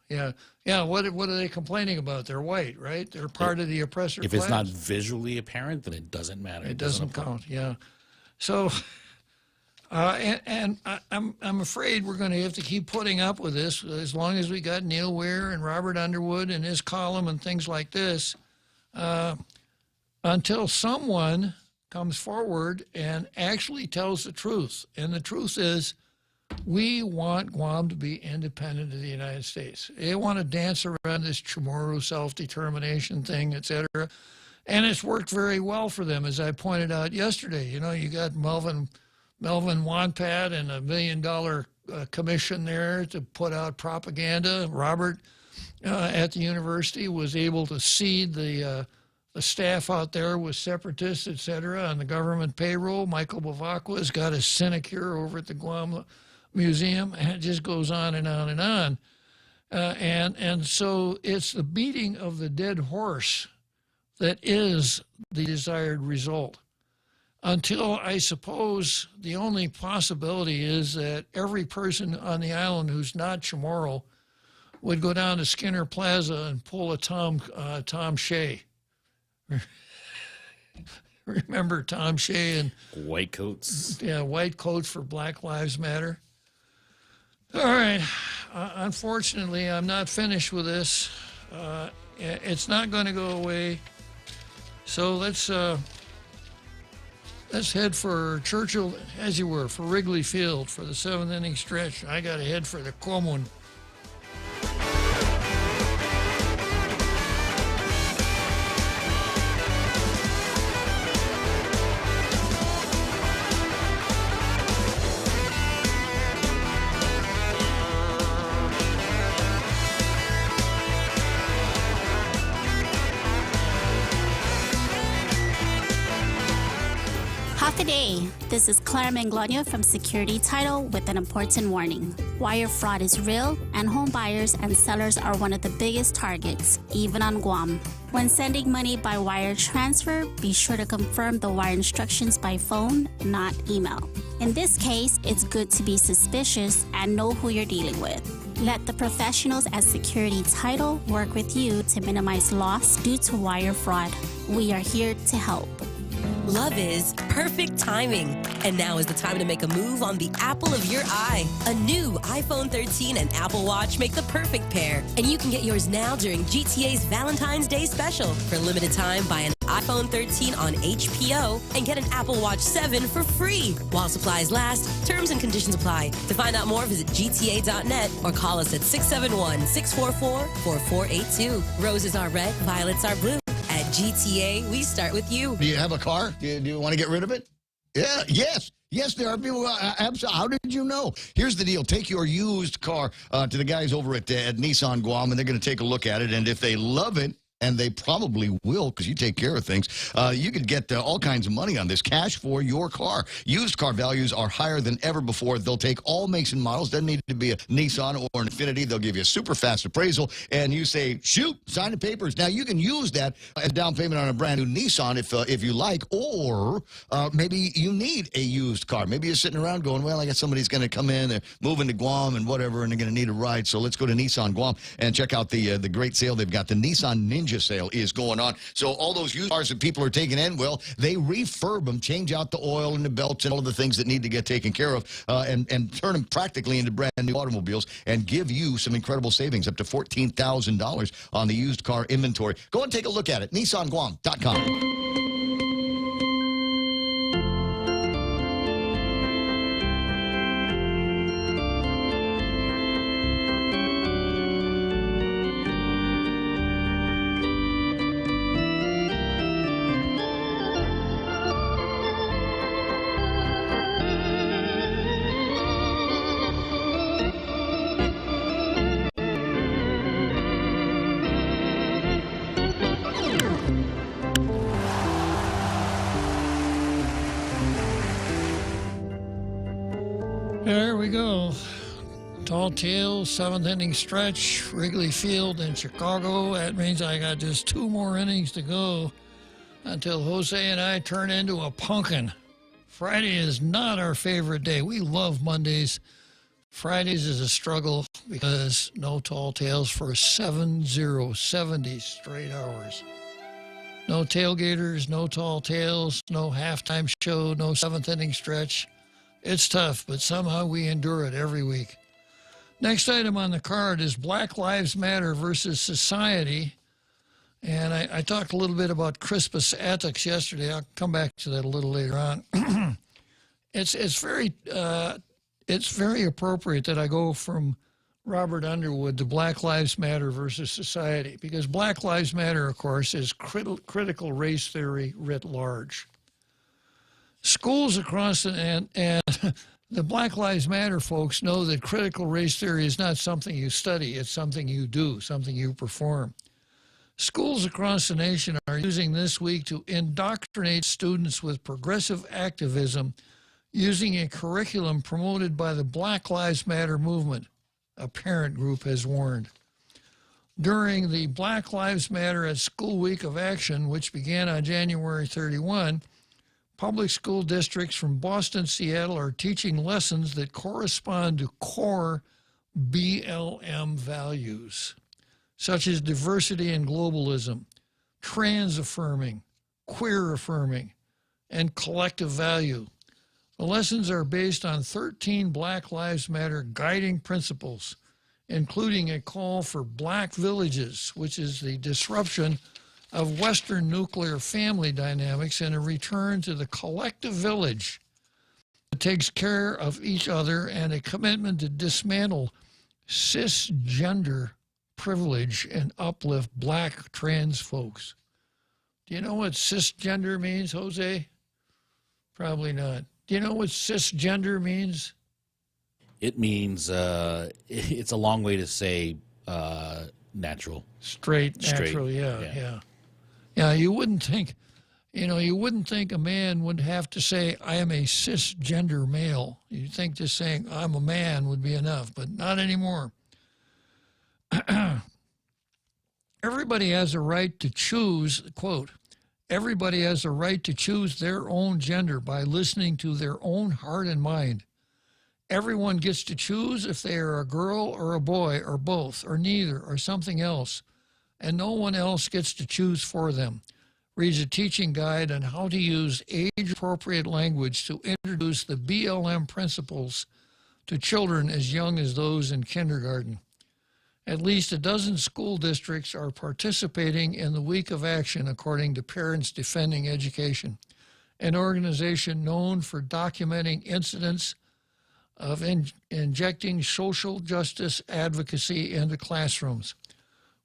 Yeah. What are they complaining about? They're white, right? They're part of the oppressor If class. it's not visually apparent, then it doesn't matter. It doesn't count, yeah. So, I'm afraid we're going to have to keep putting up with this as long as we got Neil Weir and Robert Underwood and his column and things like this, until someone comes forward and actually tells the truth. And the truth is, we want Guam to be independent of the United States. They want to dance around this Chamorro self-determination thing, et cetera. And it's worked very well for them, as I pointed out yesterday. You know, you got Melvin Wanpat and $1 million commission there to put out propaganda. Robert at the university was able to seed the staff out there with separatists, et cetera, on the government payroll. Michael Bavacqua's got a sinecure over at the Guam Museum, and it just goes on and on and on. And so it's the beating of the dead horse that is the desired result. Until, I suppose, the only possibility is that every person on the island who's not Chamorro would go down to Skinner Plaza and pull a Tom Shea. Remember Tom Shea and white coats? Yeah, white coats for Black Lives Matter. All right. Unfortunately, I'm not finished with this. It's not going to go away. So let's head for Churchill, as you were, for Wrigley Field for the 7th inning stretch. I got to head for the Common. Today, this is Clara Manglona from Security Title with an important warning. Wire fraud is real, and home buyers and sellers are one of the biggest targets, even on Guam. When sending money by wire transfer, be sure to confirm the wire instructions by phone, not email. In this case, it's good to be suspicious and know who you're dealing with. Let the professionals at Security Title work with you to minimize loss due to wire fraud. We are here to help. Love is perfect timing. And now is the time to make a move on the apple of your eye. A new iPhone 13 and Apple Watch make the perfect pair. And you can get yours now during GTA's Valentine's Day special. For a limited time, buy an iPhone 13 on HPO and get an Apple Watch 7 for free. While supplies last, terms and conditions apply. To find out more, visit gta.net or call us at 671-644-4482. Roses are red, violets are blue. At GTA, we start with you. Do you have a car? Do you want to get rid of it? Yeah, yes, there are people. Absolutely. How did you know? Here's the deal. Take your used car to the guys over at Nissan Guam, and they're going to take a look at it. And if they love it, and they probably will because you take care of things, you could get all kinds of money on this, cash for your car. Used car values are higher than ever before. They'll take all makes and models. Doesn't need to be a Nissan or an Infiniti. They'll give you a super fast appraisal, and you say, shoot, sign the papers. Now, you can use that as down payment on a brand new Nissan if you like, or maybe you need a used car. Maybe you're sitting around going, well, I got somebody's going to come in, they're moving to Guam and whatever, and they're going to need a ride. So let's go to Nissan Guam and check out the great sale they've got. The Nissan Ninja sale is going on. So all those used cars that people are taking in, well, they refurb them, change out the oil and the belts and all of the things that need to get taken care of, and turn them practically into brand new automobiles and give you some incredible savings, up to $14,000 on the used car inventory. Go and take a look at it. NissanGuam.com. we go. Tall Tales, 7th inning stretch, Wrigley Field in Chicago. That means I got just 2 more innings to go until Jose and I turn into a pumpkin. Friday is not our favorite day. We love Mondays. Fridays is a struggle because no Tall Tales for 70 straight hours. No tailgaters, no Tall Tales, no halftime show, no 7th inning stretch. It's tough, but somehow we endure it every week. Next item on the card is Black Lives Matter versus Society. And I talked a little bit about Crispus Attucks yesterday. I'll come back to that a little later on. It's very appropriate that I go from Robert Underwood to Black Lives Matter versus Society, because Black Lives Matter, of course, is critical race theory writ large. Schools across and the Black Lives Matter folks know that critical race theory is not something you study, it's something you do, something you perform. Schools across the nation are using this week to indoctrinate students with progressive activism using a curriculum promoted by the Black Lives Matter movement, a parent group has warned. During the Black Lives Matter at School Week of Action, which began on January 31, public school districts from Boston, Seattle are teaching lessons that correspond to core BLM values, such as diversity and globalism, trans-affirming, queer-affirming, and collective value. The lessons are based on 13 Black Lives Matter guiding principles, including a call for black villages, which is the disruption of Western nuclear family dynamics, and a return to the collective village that takes care of each other, and a commitment to dismantle cisgender privilege and uplift black trans folks. Do you know what cisgender means, Jose? Probably not. Do you know what cisgender means? It means, it's a long way to say natural. Straight, natural, yeah. Yeah, you wouldn't think a man would have to say, I am a cisgender male. You'd think just saying, I'm a man would be enough, but not anymore. Everybody has a right to choose, quote, everybody has a right to choose their own gender by listening to their own heart and mind. Everyone gets to choose if they are a girl or a boy or both or neither or something else, and no one else gets to choose for them. Reads a teaching guide on how to use age-appropriate language to introduce the BLM principles to children as young as those in kindergarten. At least a dozen school districts are participating in the Week of Action, according to Parents Defending Education, an organization known for documenting incidents of injecting social justice advocacy into classrooms.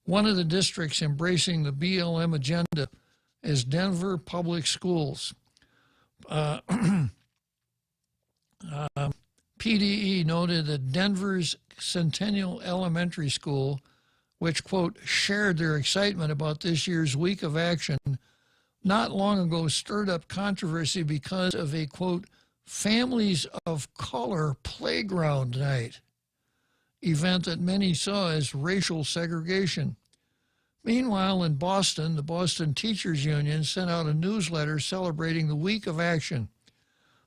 One of the districts embracing the BLM agenda is Denver Public Schools. PDE noted that Denver's Centennial Elementary School, which, quote, shared their excitement about this year's Week of Action, not long ago stirred up controversy because of a, quote, Families of Color Playground Night event that many saw as racial segregation. Meanwhile, in Boston, the Boston Teachers Union sent out a newsletter celebrating the Week of Action.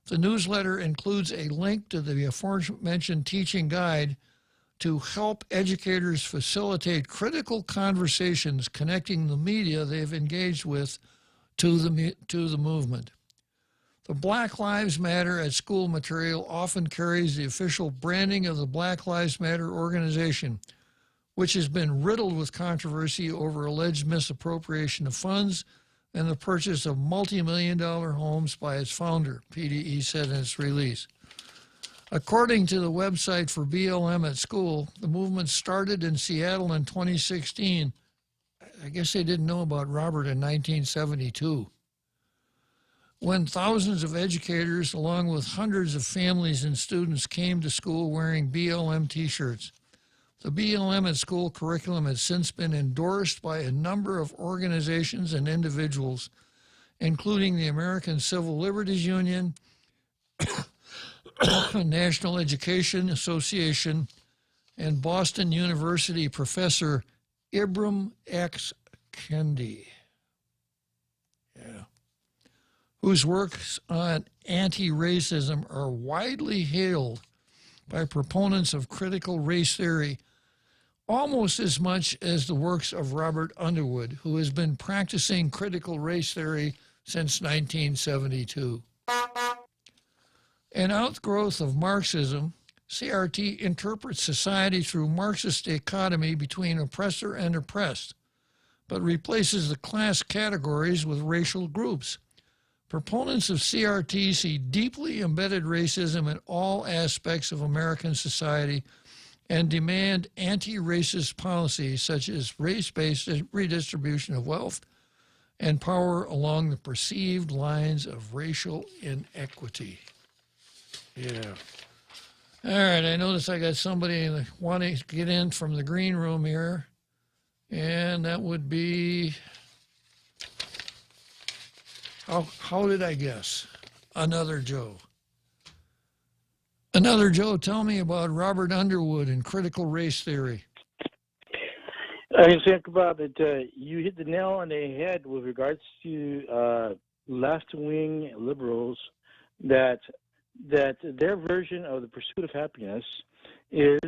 The newsletter includes a link to the aforementioned teaching guide to help educators facilitate critical conversations connecting the media they've engaged with to the movement. The Black Lives Matter at School material often carries the official branding of the Black Lives Matter organization, which has been riddled with controversy over alleged misappropriation of funds and the purchase of multi-million-dollar homes by its founder, PDE said in its release. According to the website for BLM at School, the movement started in Seattle in 2016. I guess they didn't know about Robert in 1972. When thousands of educators, along with hundreds of families and students, came to school wearing BLM t-shirts. The BLM at School curriculum has since been endorsed by a number of organizations and individuals, including the American Civil Liberties Union, National Education Association, and Boston University professor Ibram X. Kendi, whose works on anti-racism are widely hailed by proponents of critical race theory almost as much as the works of Robert Underwood, who has been practicing critical race theory since 1972. An outgrowth of Marxism, CRT interprets society through Marxist dichotomy between oppressor and oppressed, but replaces the class categories with racial groups. Proponents of CRT see deeply embedded racism in all aspects of American society and demand anti-racist policies such as race-based redistribution of wealth and power along the perceived lines of racial inequity. Yeah. All right, I notice I got somebody wanting to get in from the green room here, and that would be, how did I guess? Another Joe. Another Joe, tell me about Robert Underwood and critical race theory. I think about it. You hit the nail on the head with regards to left-wing liberals that their version of the pursuit of happiness is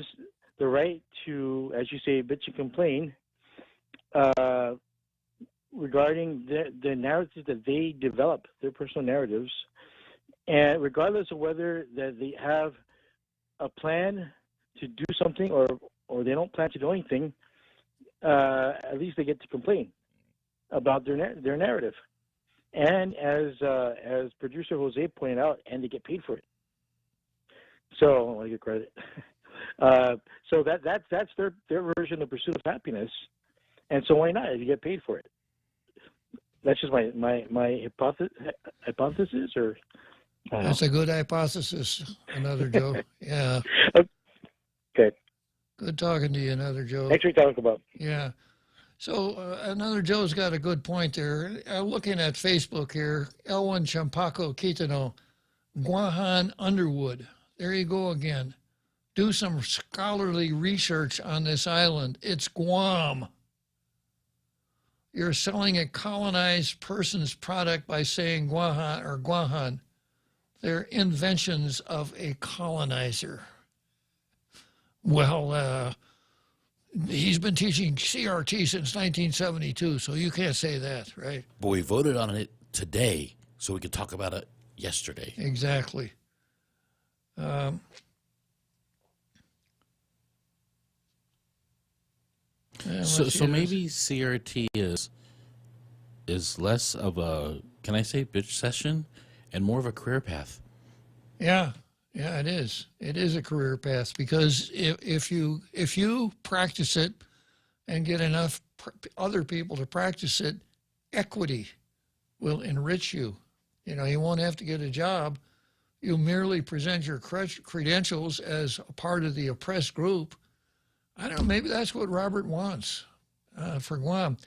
the right to, as you say, bitch and complain regarding the narratives that they develop, their personal narratives, and regardless of whether that they have a plan to do something or they don't plan to do anything, at least they get to complain about their narrative. And as producer Jose pointed out, and they get paid for it. So I want to get credit. So that's their version of pursuit of happiness. And so why not if you get paid for it? That's just my hypothesis, or that's a good hypothesis. Another Joe. Yeah. Okay. Good talking to you, Another Joe. Thanks for talking about. Yeah. So Another Joe's got a good point there. Looking at Facebook here, Elwin Champaco Quitano, Guahan Underwood. There you go again. Do some scholarly research on this island. It's Guam. You're selling a colonized person's product by saying Guahan or Guahan. They're inventions of a colonizer. Well, he's been teaching CRT since 1972, so you can't say that, right? But we voted on it today, so we could talk about it yesterday. Exactly. So maybe CRT is less of a, can I say, bitch session, and more of a career path. Yeah, it is. It is a career path because if you practice it and get enough other people to practice it, equity will enrich you. You know, you won't have to get a job. You merely present your credentials as a part of the oppressed group. I don't know, maybe that's what Robert wants for Guam.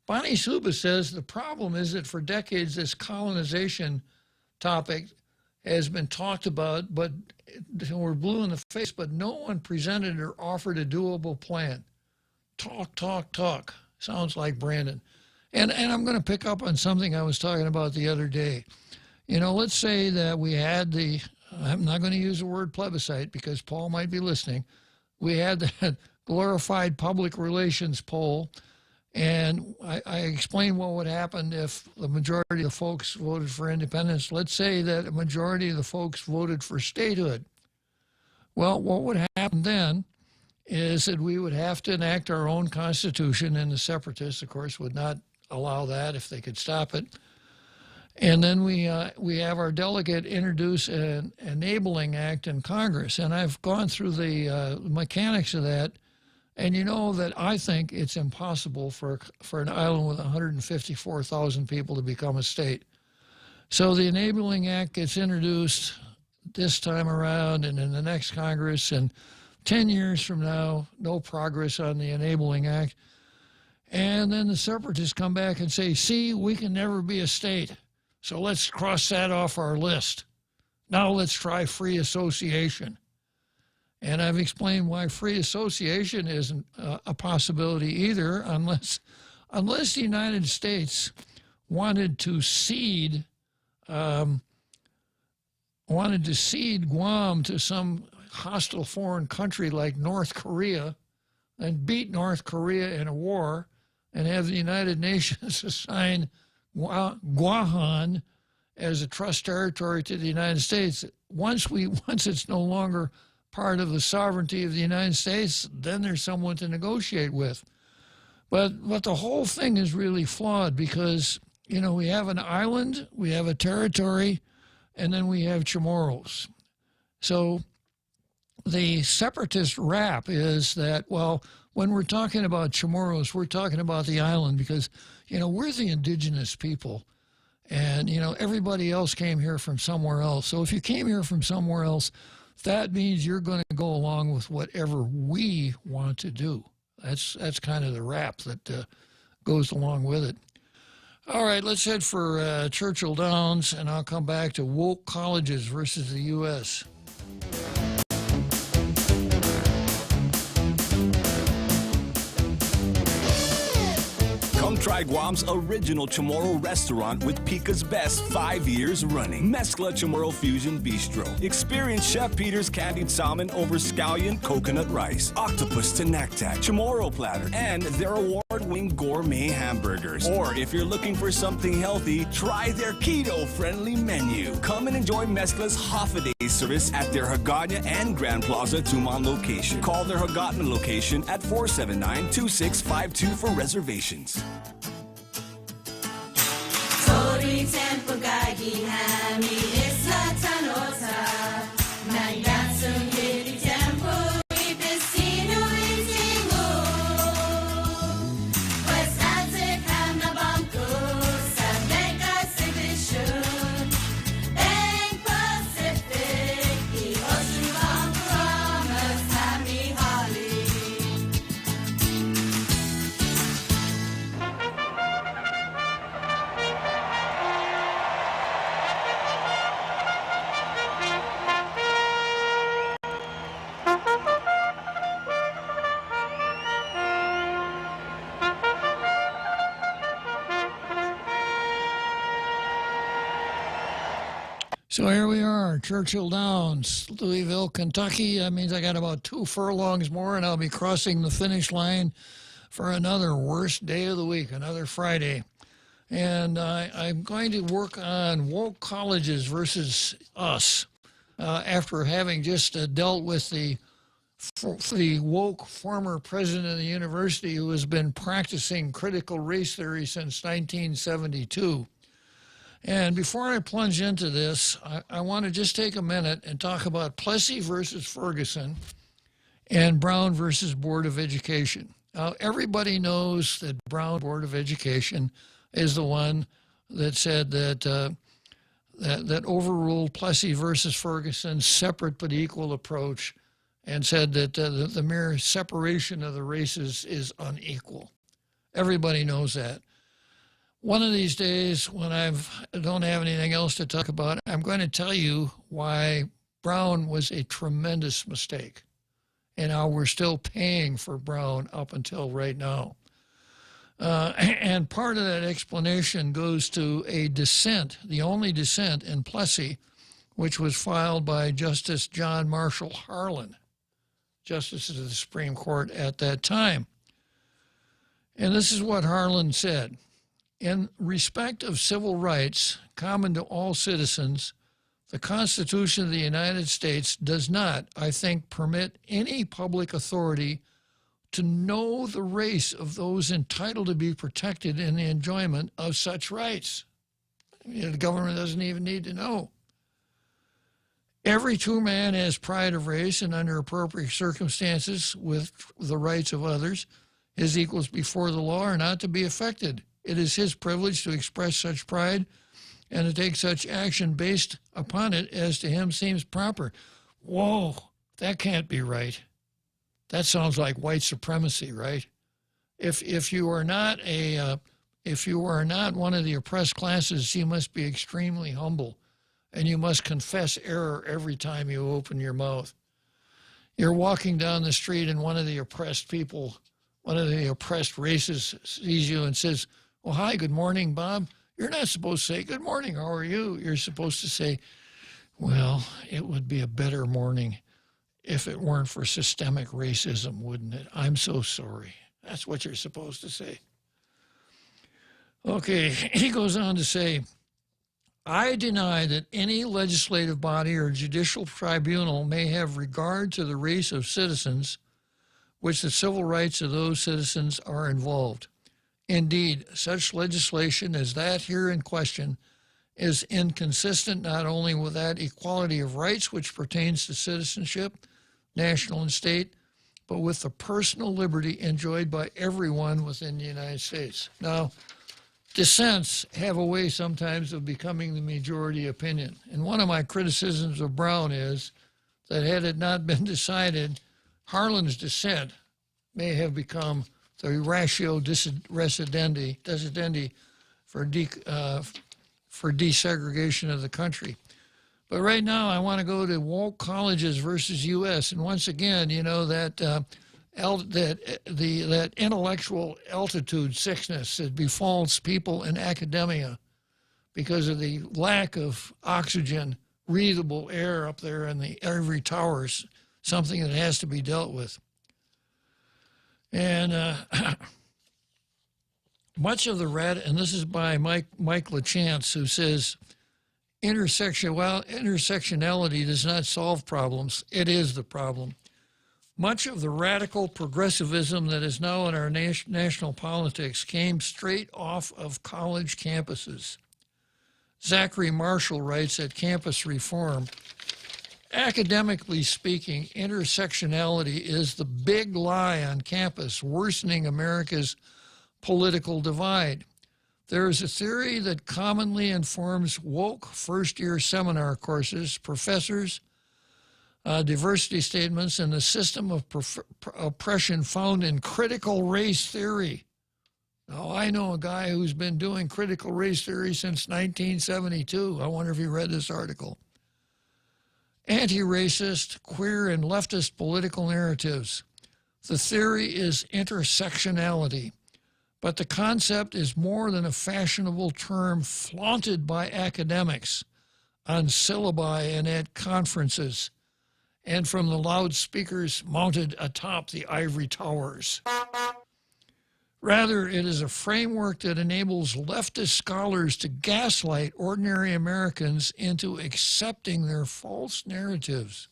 Bonnie Suba says the problem is that for decades this colonization topic has been talked about, but we're blue in the face, but no one presented or offered a doable plan. Talk. Sounds like Brandon. And I'm going to pick up on something I was talking about the other day. You know, let's say that we had I'm not going to use the word plebiscite because Paul might be listening. We had that glorified public relations poll, and I explained what would happen if the majority of the folks voted for independence. Let's say that a majority of the folks voted for statehood. Well, what would happen then is that we would have to enact our own constitution, and the separatists, of course, would not allow that if they could stop it. And then we have our delegate introduce an enabling act in Congress. And I've gone through the mechanics of that. And you know that I think it's impossible for an island with 154,000 people to become a state. So the enabling act gets introduced this time around and in the next Congress. And 10 years from now, no progress on the enabling act. And then the separatists come back and say, see, we can never be a state. So let's cross that off our list. Now let's try free association. And I've explained why free association isn't a possibility either unless the United States wanted to cede Guam to some hostile foreign country like North Korea and beat North Korea in a war and have the United Nations assign Guam as a trust territory to the United States. Once it's no longer part of the sovereignty of the United States, then there's someone to negotiate with. But the whole thing is really flawed because, you know, we have an island, we have a territory, and then we have Chamorros. So the separatist rap is that, well, when we're talking about Chamorros, we're talking about the island because, you know, we're the indigenous people. And, you know, everybody else came here from somewhere else. So if you came here from somewhere else, that means you're going to go along with whatever we want to do. That's kind of the rap that goes along with it. All right, let's head for Churchill Downs, and I'll come back to woke colleges versus the U.S. Come try Guam's original Chamorro restaurant with Pica's Best 5 years running. Mezcla Chamorro Fusion Bistro. Experience Chef Peter's candied salmon over scallion coconut rice, octopus tenactac, Chamorro platter, and their award-winning gourmet hamburgers. Or if you're looking for something healthy, try their keto-friendly menu. Come and enjoy Mezcla's half-a-day service at their Hagåtña and Grand Plaza Tumon location. Call their Hagåtña location at 479-2652 for reservations. So here we are, Churchill Downs, Louisville, Kentucky. That means I got about 2 furlongs more, and I'll be crossing the finish line for another worst day of the week, another Friday. And I'm going to work on woke colleges versus us after having just dealt with the woke former president of the university who has been practicing critical race theory since 1972. And before I plunge into this, I want to just take a minute and talk about Plessy versus Ferguson and Brown versus Board of Education. Now, everybody knows that Brown Board of Education is the one that said that that overruled Plessy versus Ferguson's separate but equal approach and said that the mere separation of the races is unequal. Everybody knows that. One of these days, when I don't have anything else to talk about, I'm going to tell you why Brown was a tremendous mistake and how we're still paying for Brown up until right now. And part of that explanation goes to a dissent, the only dissent in Plessy, which was filed by Justice John Marshall Harlan, Justice of the Supreme Court at that time. And this is what Harlan said. In respect of civil rights common to all citizens, the Constitution of the United States does not, I think, permit any public authority to know the race of those entitled to be protected in the enjoyment of such rights. The government doesn't even need to know. Every true man has pride of race and under appropriate circumstances with the rights of others, his equals before the law are not to be affected. It is his privilege to express such pride and to take such action based upon it as to him seems proper. Whoa, that can't be right. That sounds like white supremacy, right? If you are not one of the oppressed classes, you must be extremely humble and you must confess error every time you open your mouth. You're walking down the street and one of the oppressed people, one of the oppressed races sees you and says, "Well, hi, good morning, Bob." You're not supposed to say, "Good morning, how are you?" You're supposed to say, "Well, it would be a better morning if it weren't for systemic racism, wouldn't it? I'm so sorry." That's what you're supposed to say. Okay, he goes on to say, "I deny that any legislative body or judicial tribunal may have regard to the race of citizens, which the civil rights of those citizens are involved. Indeed, such legislation as that here in question is inconsistent not only with that equality of rights which pertains to citizenship, national and state, but with the personal liberty enjoyed by everyone within the United States." Now, dissents have a way sometimes of becoming the majority opinion. And one of my criticisms of Brown is that had it not been decided, Harlan's dissent may have become the ratio decidendi for desegregation of the country. But right now, I want to go to woke colleges versus U.S. And once again, you know, that intellectual altitude sickness that befalls people in academia because of the lack of oxygen, breathable air up there in the ivory towers, something that has to be dealt with. And much of the and this is by Mike LaChance, who says, intersectionality does not solve problems. It is the problem. Much of the radical progressivism that is now in our national politics came straight off of college campuses. Zachary Marshall writes at Campus Reform, "Academically speaking, intersectionality is the big lie on campus, worsening America's political divide. There is a theory that commonly informs woke first-year seminar courses, professors, diversity statements, and the system of oppression found in critical race theory." Now, I know a guy who's been doing critical race theory since 1972. I wonder if he read this article. "Anti-racist, queer, and leftist political narratives. The theory is intersectionality, but the concept is more than a fashionable term flaunted by academics on syllabi and at conferences and from the loudspeakers mounted atop the ivory towers. Rather, it is a framework that enables leftist scholars to gaslight ordinary Americans into accepting their false narratives.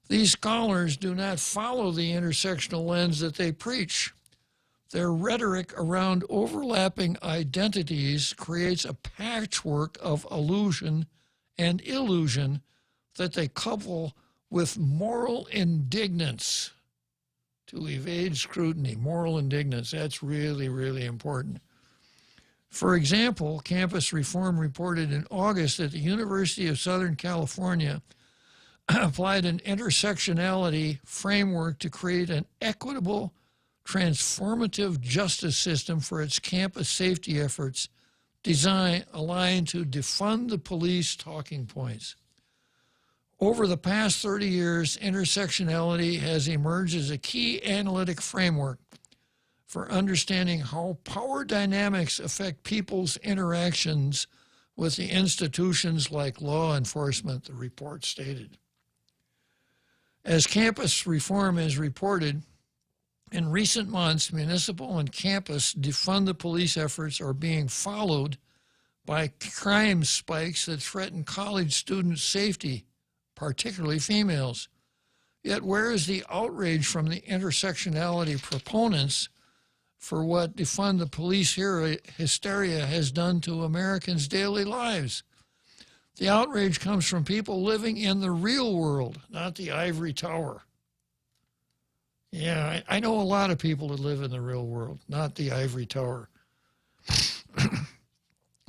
These scholars do not follow the intersectional lens that they preach. Their rhetoric around overlapping identities creates a patchwork of illusion and illusion that they couple with moral indignance to evade scrutiny. Moral indignance, that's really, really important. For example, Campus Reform reported in August that the University of Southern California applied an intersectionality framework to create an equitable, transformative justice system for its campus safety efforts, aligned to defund the police talking points. Over the past 30 years, intersectionality has emerged as a key analytic framework for understanding how power dynamics affect people's interactions with the institutions like law enforcement, the report stated. As Campus Reform has reported, in recent months, municipal and campus defund the police efforts are being followed by crime spikes that threaten college students' safety, particularly females. Yet where is the outrage from the intersectionality proponents for what defund the police hysteria has done to Americans' daily lives? The outrage comes from people living in the real world, not the ivory tower. Yeah, I know a lot of people that live in the real world, not the ivory tower.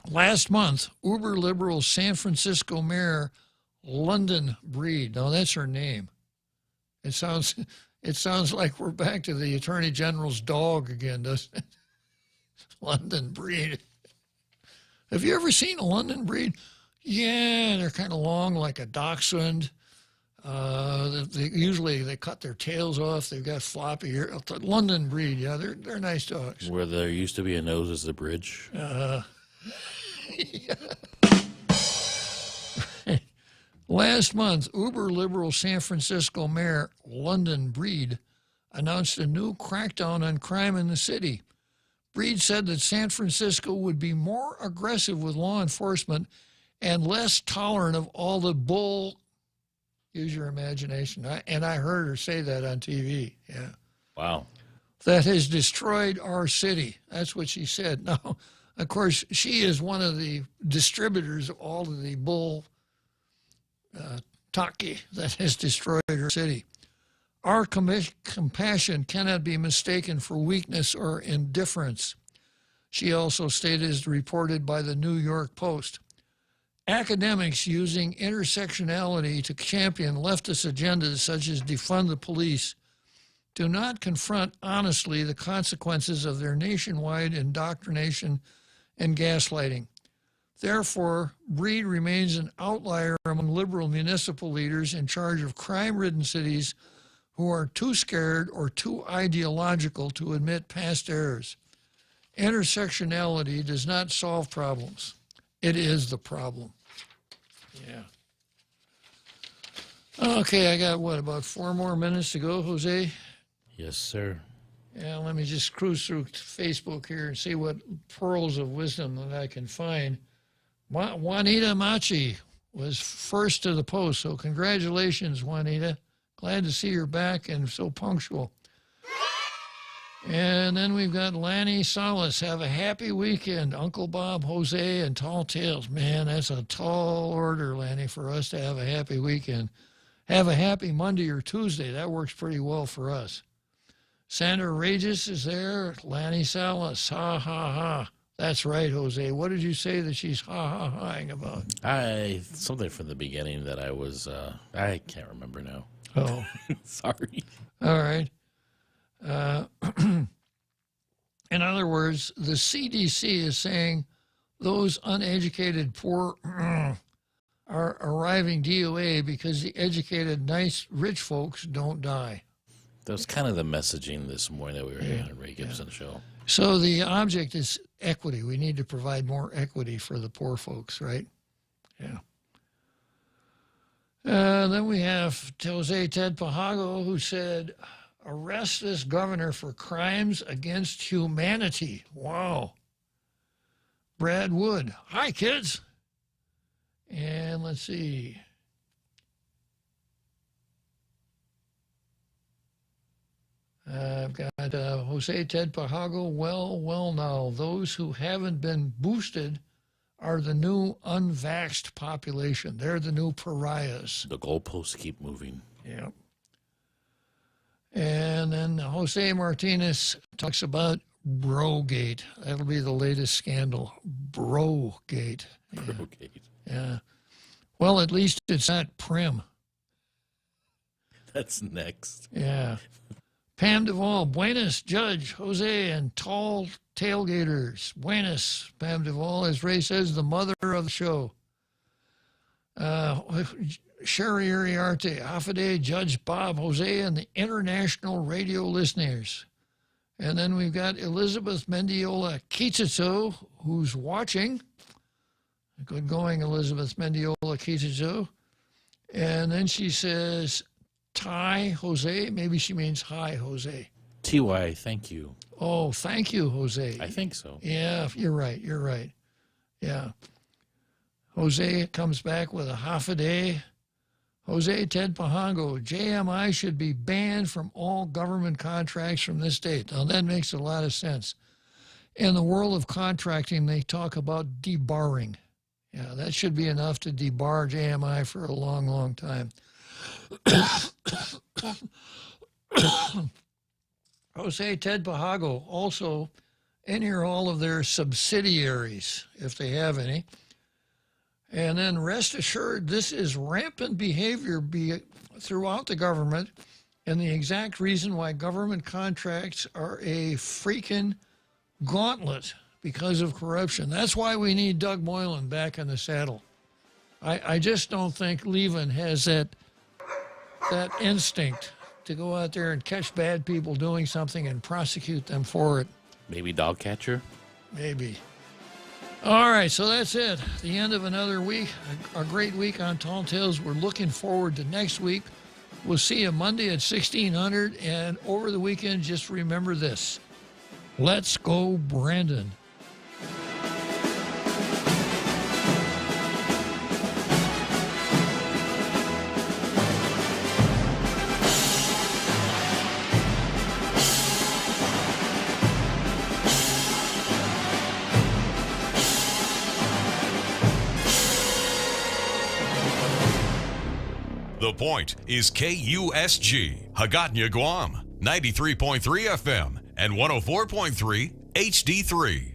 Last month, uber liberal San Francisco Mayor London Breed, now that's her name. It sounds like we're back to the Attorney General's dog again, doesn't it? London Breed. Have you ever seen a London Breed? Yeah, they're kind of long like a dachshund. Usually they cut their tails off. They've got floppy ear. London breed, yeah, they're nice dogs. Where there used to be a nose as the bridge. Last month, uber-liberal San Francisco Mayor London Breed announced a new crackdown on crime in the city. Breed said that San Francisco would be more aggressive with law enforcement and less tolerant of all the bull. Use your imagination. I heard her say that on TV. Yeah. Wow. That has destroyed our city. That's what she said. Now, of course, she is one of the distributors of all of the bull taki that has destroyed her city. Our compassion cannot be mistaken for weakness or indifference. She also stated, as reported by the New York Post, academics using intersectionality to champion leftist agendas such as defund the police do not confront honestly the consequences of their nationwide indoctrination and gaslighting. Therefore, Breed remains an outlier among liberal municipal leaders in charge of crime-ridden cities who are too scared or too ideological to admit past errors. Intersectionality does not solve problems. It is the problem. Yeah. Okay, I got, about 4 more minutes to go, Jose? Yes, sir. Yeah, let me just cruise through Facebook here and see what pearls of wisdom that I can find. Juanita Machi was first to the post, so congratulations, Juanita. Glad to see you're back and so punctual. And then we've got Lanny Salas. Have a happy weekend. Uncle Bob, Jose, and Tall Tales. Man, that's a tall order, Lanny, for us to have a happy weekend. Have a happy Monday or Tuesday. That works pretty well for us. Sandra Regis is there. Lanny Salas. Ha, ha, ha. That's right, Jose. What did you say that she's ha-ha-haing about? Something from the beginning that I was, I can't remember now. Oh. Sorry. All right. In other words, the CDC is saying those uneducated poor are arriving DOA because the educated, nice, rich folks don't die. That was kind of the messaging this morning that we were hearing on Ray Gibson's show. So the object is equity. We need to provide more equity for the poor folks, right? Yeah. Then we have Jose Ted Pajago, who said, arrest this governor for crimes against humanity. Wow. Brad Wood. Hi, kids. And let's see. I've got Jose Ted Pajago. Well, now, those who haven't been boosted are the new unvaxxed population. They're the new pariahs. The goalposts keep moving. Yeah. And then Jose Martinez talks about Brogate. That'll be the latest scandal. Brogate. Yeah. Brogate. Yeah. Well, at least it's not Prim. That's next. Yeah. Pam Duvall, buenas, Judge, Jose, and tall tailgaters. Buenas, Pam Duvall, as Ray says, the mother of the show. Sherry Uriarte, Afide, Judge Bob, Jose, and the international radio listeners. And then we've got Elizabeth Mendiola Kitsuzo, who's watching. Good going, Elizabeth Mendiola Kitsuzo. And then she says, Ty Jose. Maybe she means hi, Jose. TY, thank you. Oh, thank you, Jose. I think so. Yeah, you're right. Yeah. Jose comes back with a half a day. Jose Ted Pajango, JMI should be banned from all government contracts from this date. Now, that makes a lot of sense. In the world of contracting, they talk about debarring. Yeah, that should be enough to debar JMI for a long, long time. Jose Ted Pajago also enter all of their subsidiaries, if they have any. And then rest assured, this is rampant behavior throughout the government, and the exact reason why government contracts are a freaking gauntlet because of corruption. That's why we need Doug Moylan back in the saddle. I just don't think Levin has that instinct to go out there and catch bad people doing something and prosecute them for it. Maybe dog catcher? Maybe. All right, so that's it. The end of another week, a great week on Tall Tales. We're looking forward to next week. We'll see you Monday at 1600, and over the weekend, just remember this. Let's go, Brandon. The Point is KUSG, Hagåtña, Guam, 93.3 FM and 104.3 HD3.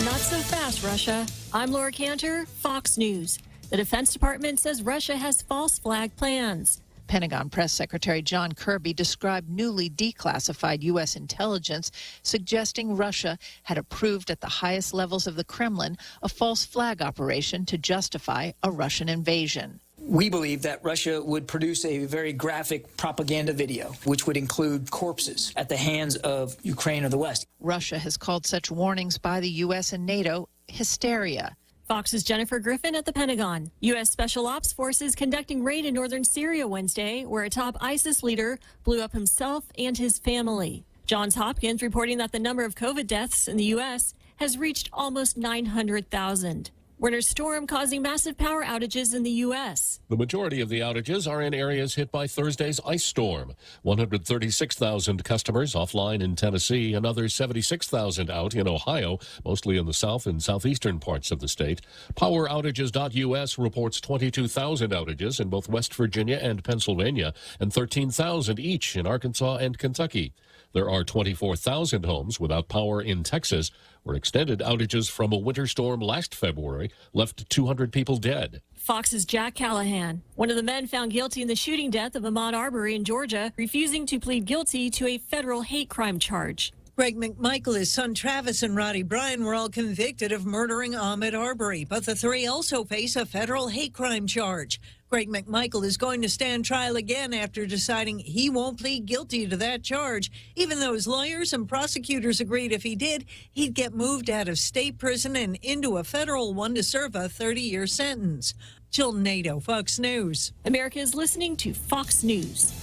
Not so fast, Russia. I'm Laura Cantor, Fox News. The Defense Department says Russia has false flag plans. Pentagon Press Secretary John Kirby described newly declassified U.S. intelligence suggesting Russia had approved at the highest levels of the Kremlin a false flag operation to justify a Russian invasion. We believe that Russia would produce a very graphic propaganda video, which would include corpses at the hands of Ukraine or the West. Russia has called such warnings by the U.S. and NATO hysteria. Fox's Jennifer Griffin at the Pentagon. U.S. Special Ops Forces conducting raid in northern Syria Wednesday, where a top ISIS leader blew up himself and his family. Johns Hopkins reporting that the number of COVID deaths in the U.S. has reached almost 900,000. Winter storm causing massive power outages in the U.S. The majority of the outages are in areas hit by Thursday's ice storm. 136,000 customers offline in Tennessee, another 76,000 out in Ohio, mostly in the south and southeastern parts of the state. PowerOutages.us reports 22,000 outages in both West Virginia and Pennsylvania, and 13,000 each in Arkansas and Kentucky. There are 24,000 homes without power in Texas, where extended outages from a winter storm last February left 200 people dead. Fox's Jack Callahan, one of the men found guilty in the shooting death of Ahmaud Arbery in Georgia, refusing to plead guilty to a federal hate crime charge. Greg McMichael, his son Travis, and Roddy Bryan were all convicted of murdering Ahmaud Arbery, but the three also face a federal hate crime charge. Greg McMichael is going to stand trial again after deciding he won't plead guilty to that charge, even though his lawyers and prosecutors agreed if he did, he'd get moved out of state prison and into a federal one to serve a 30-year sentence. Jill Nato, Fox News. America is listening to Fox News.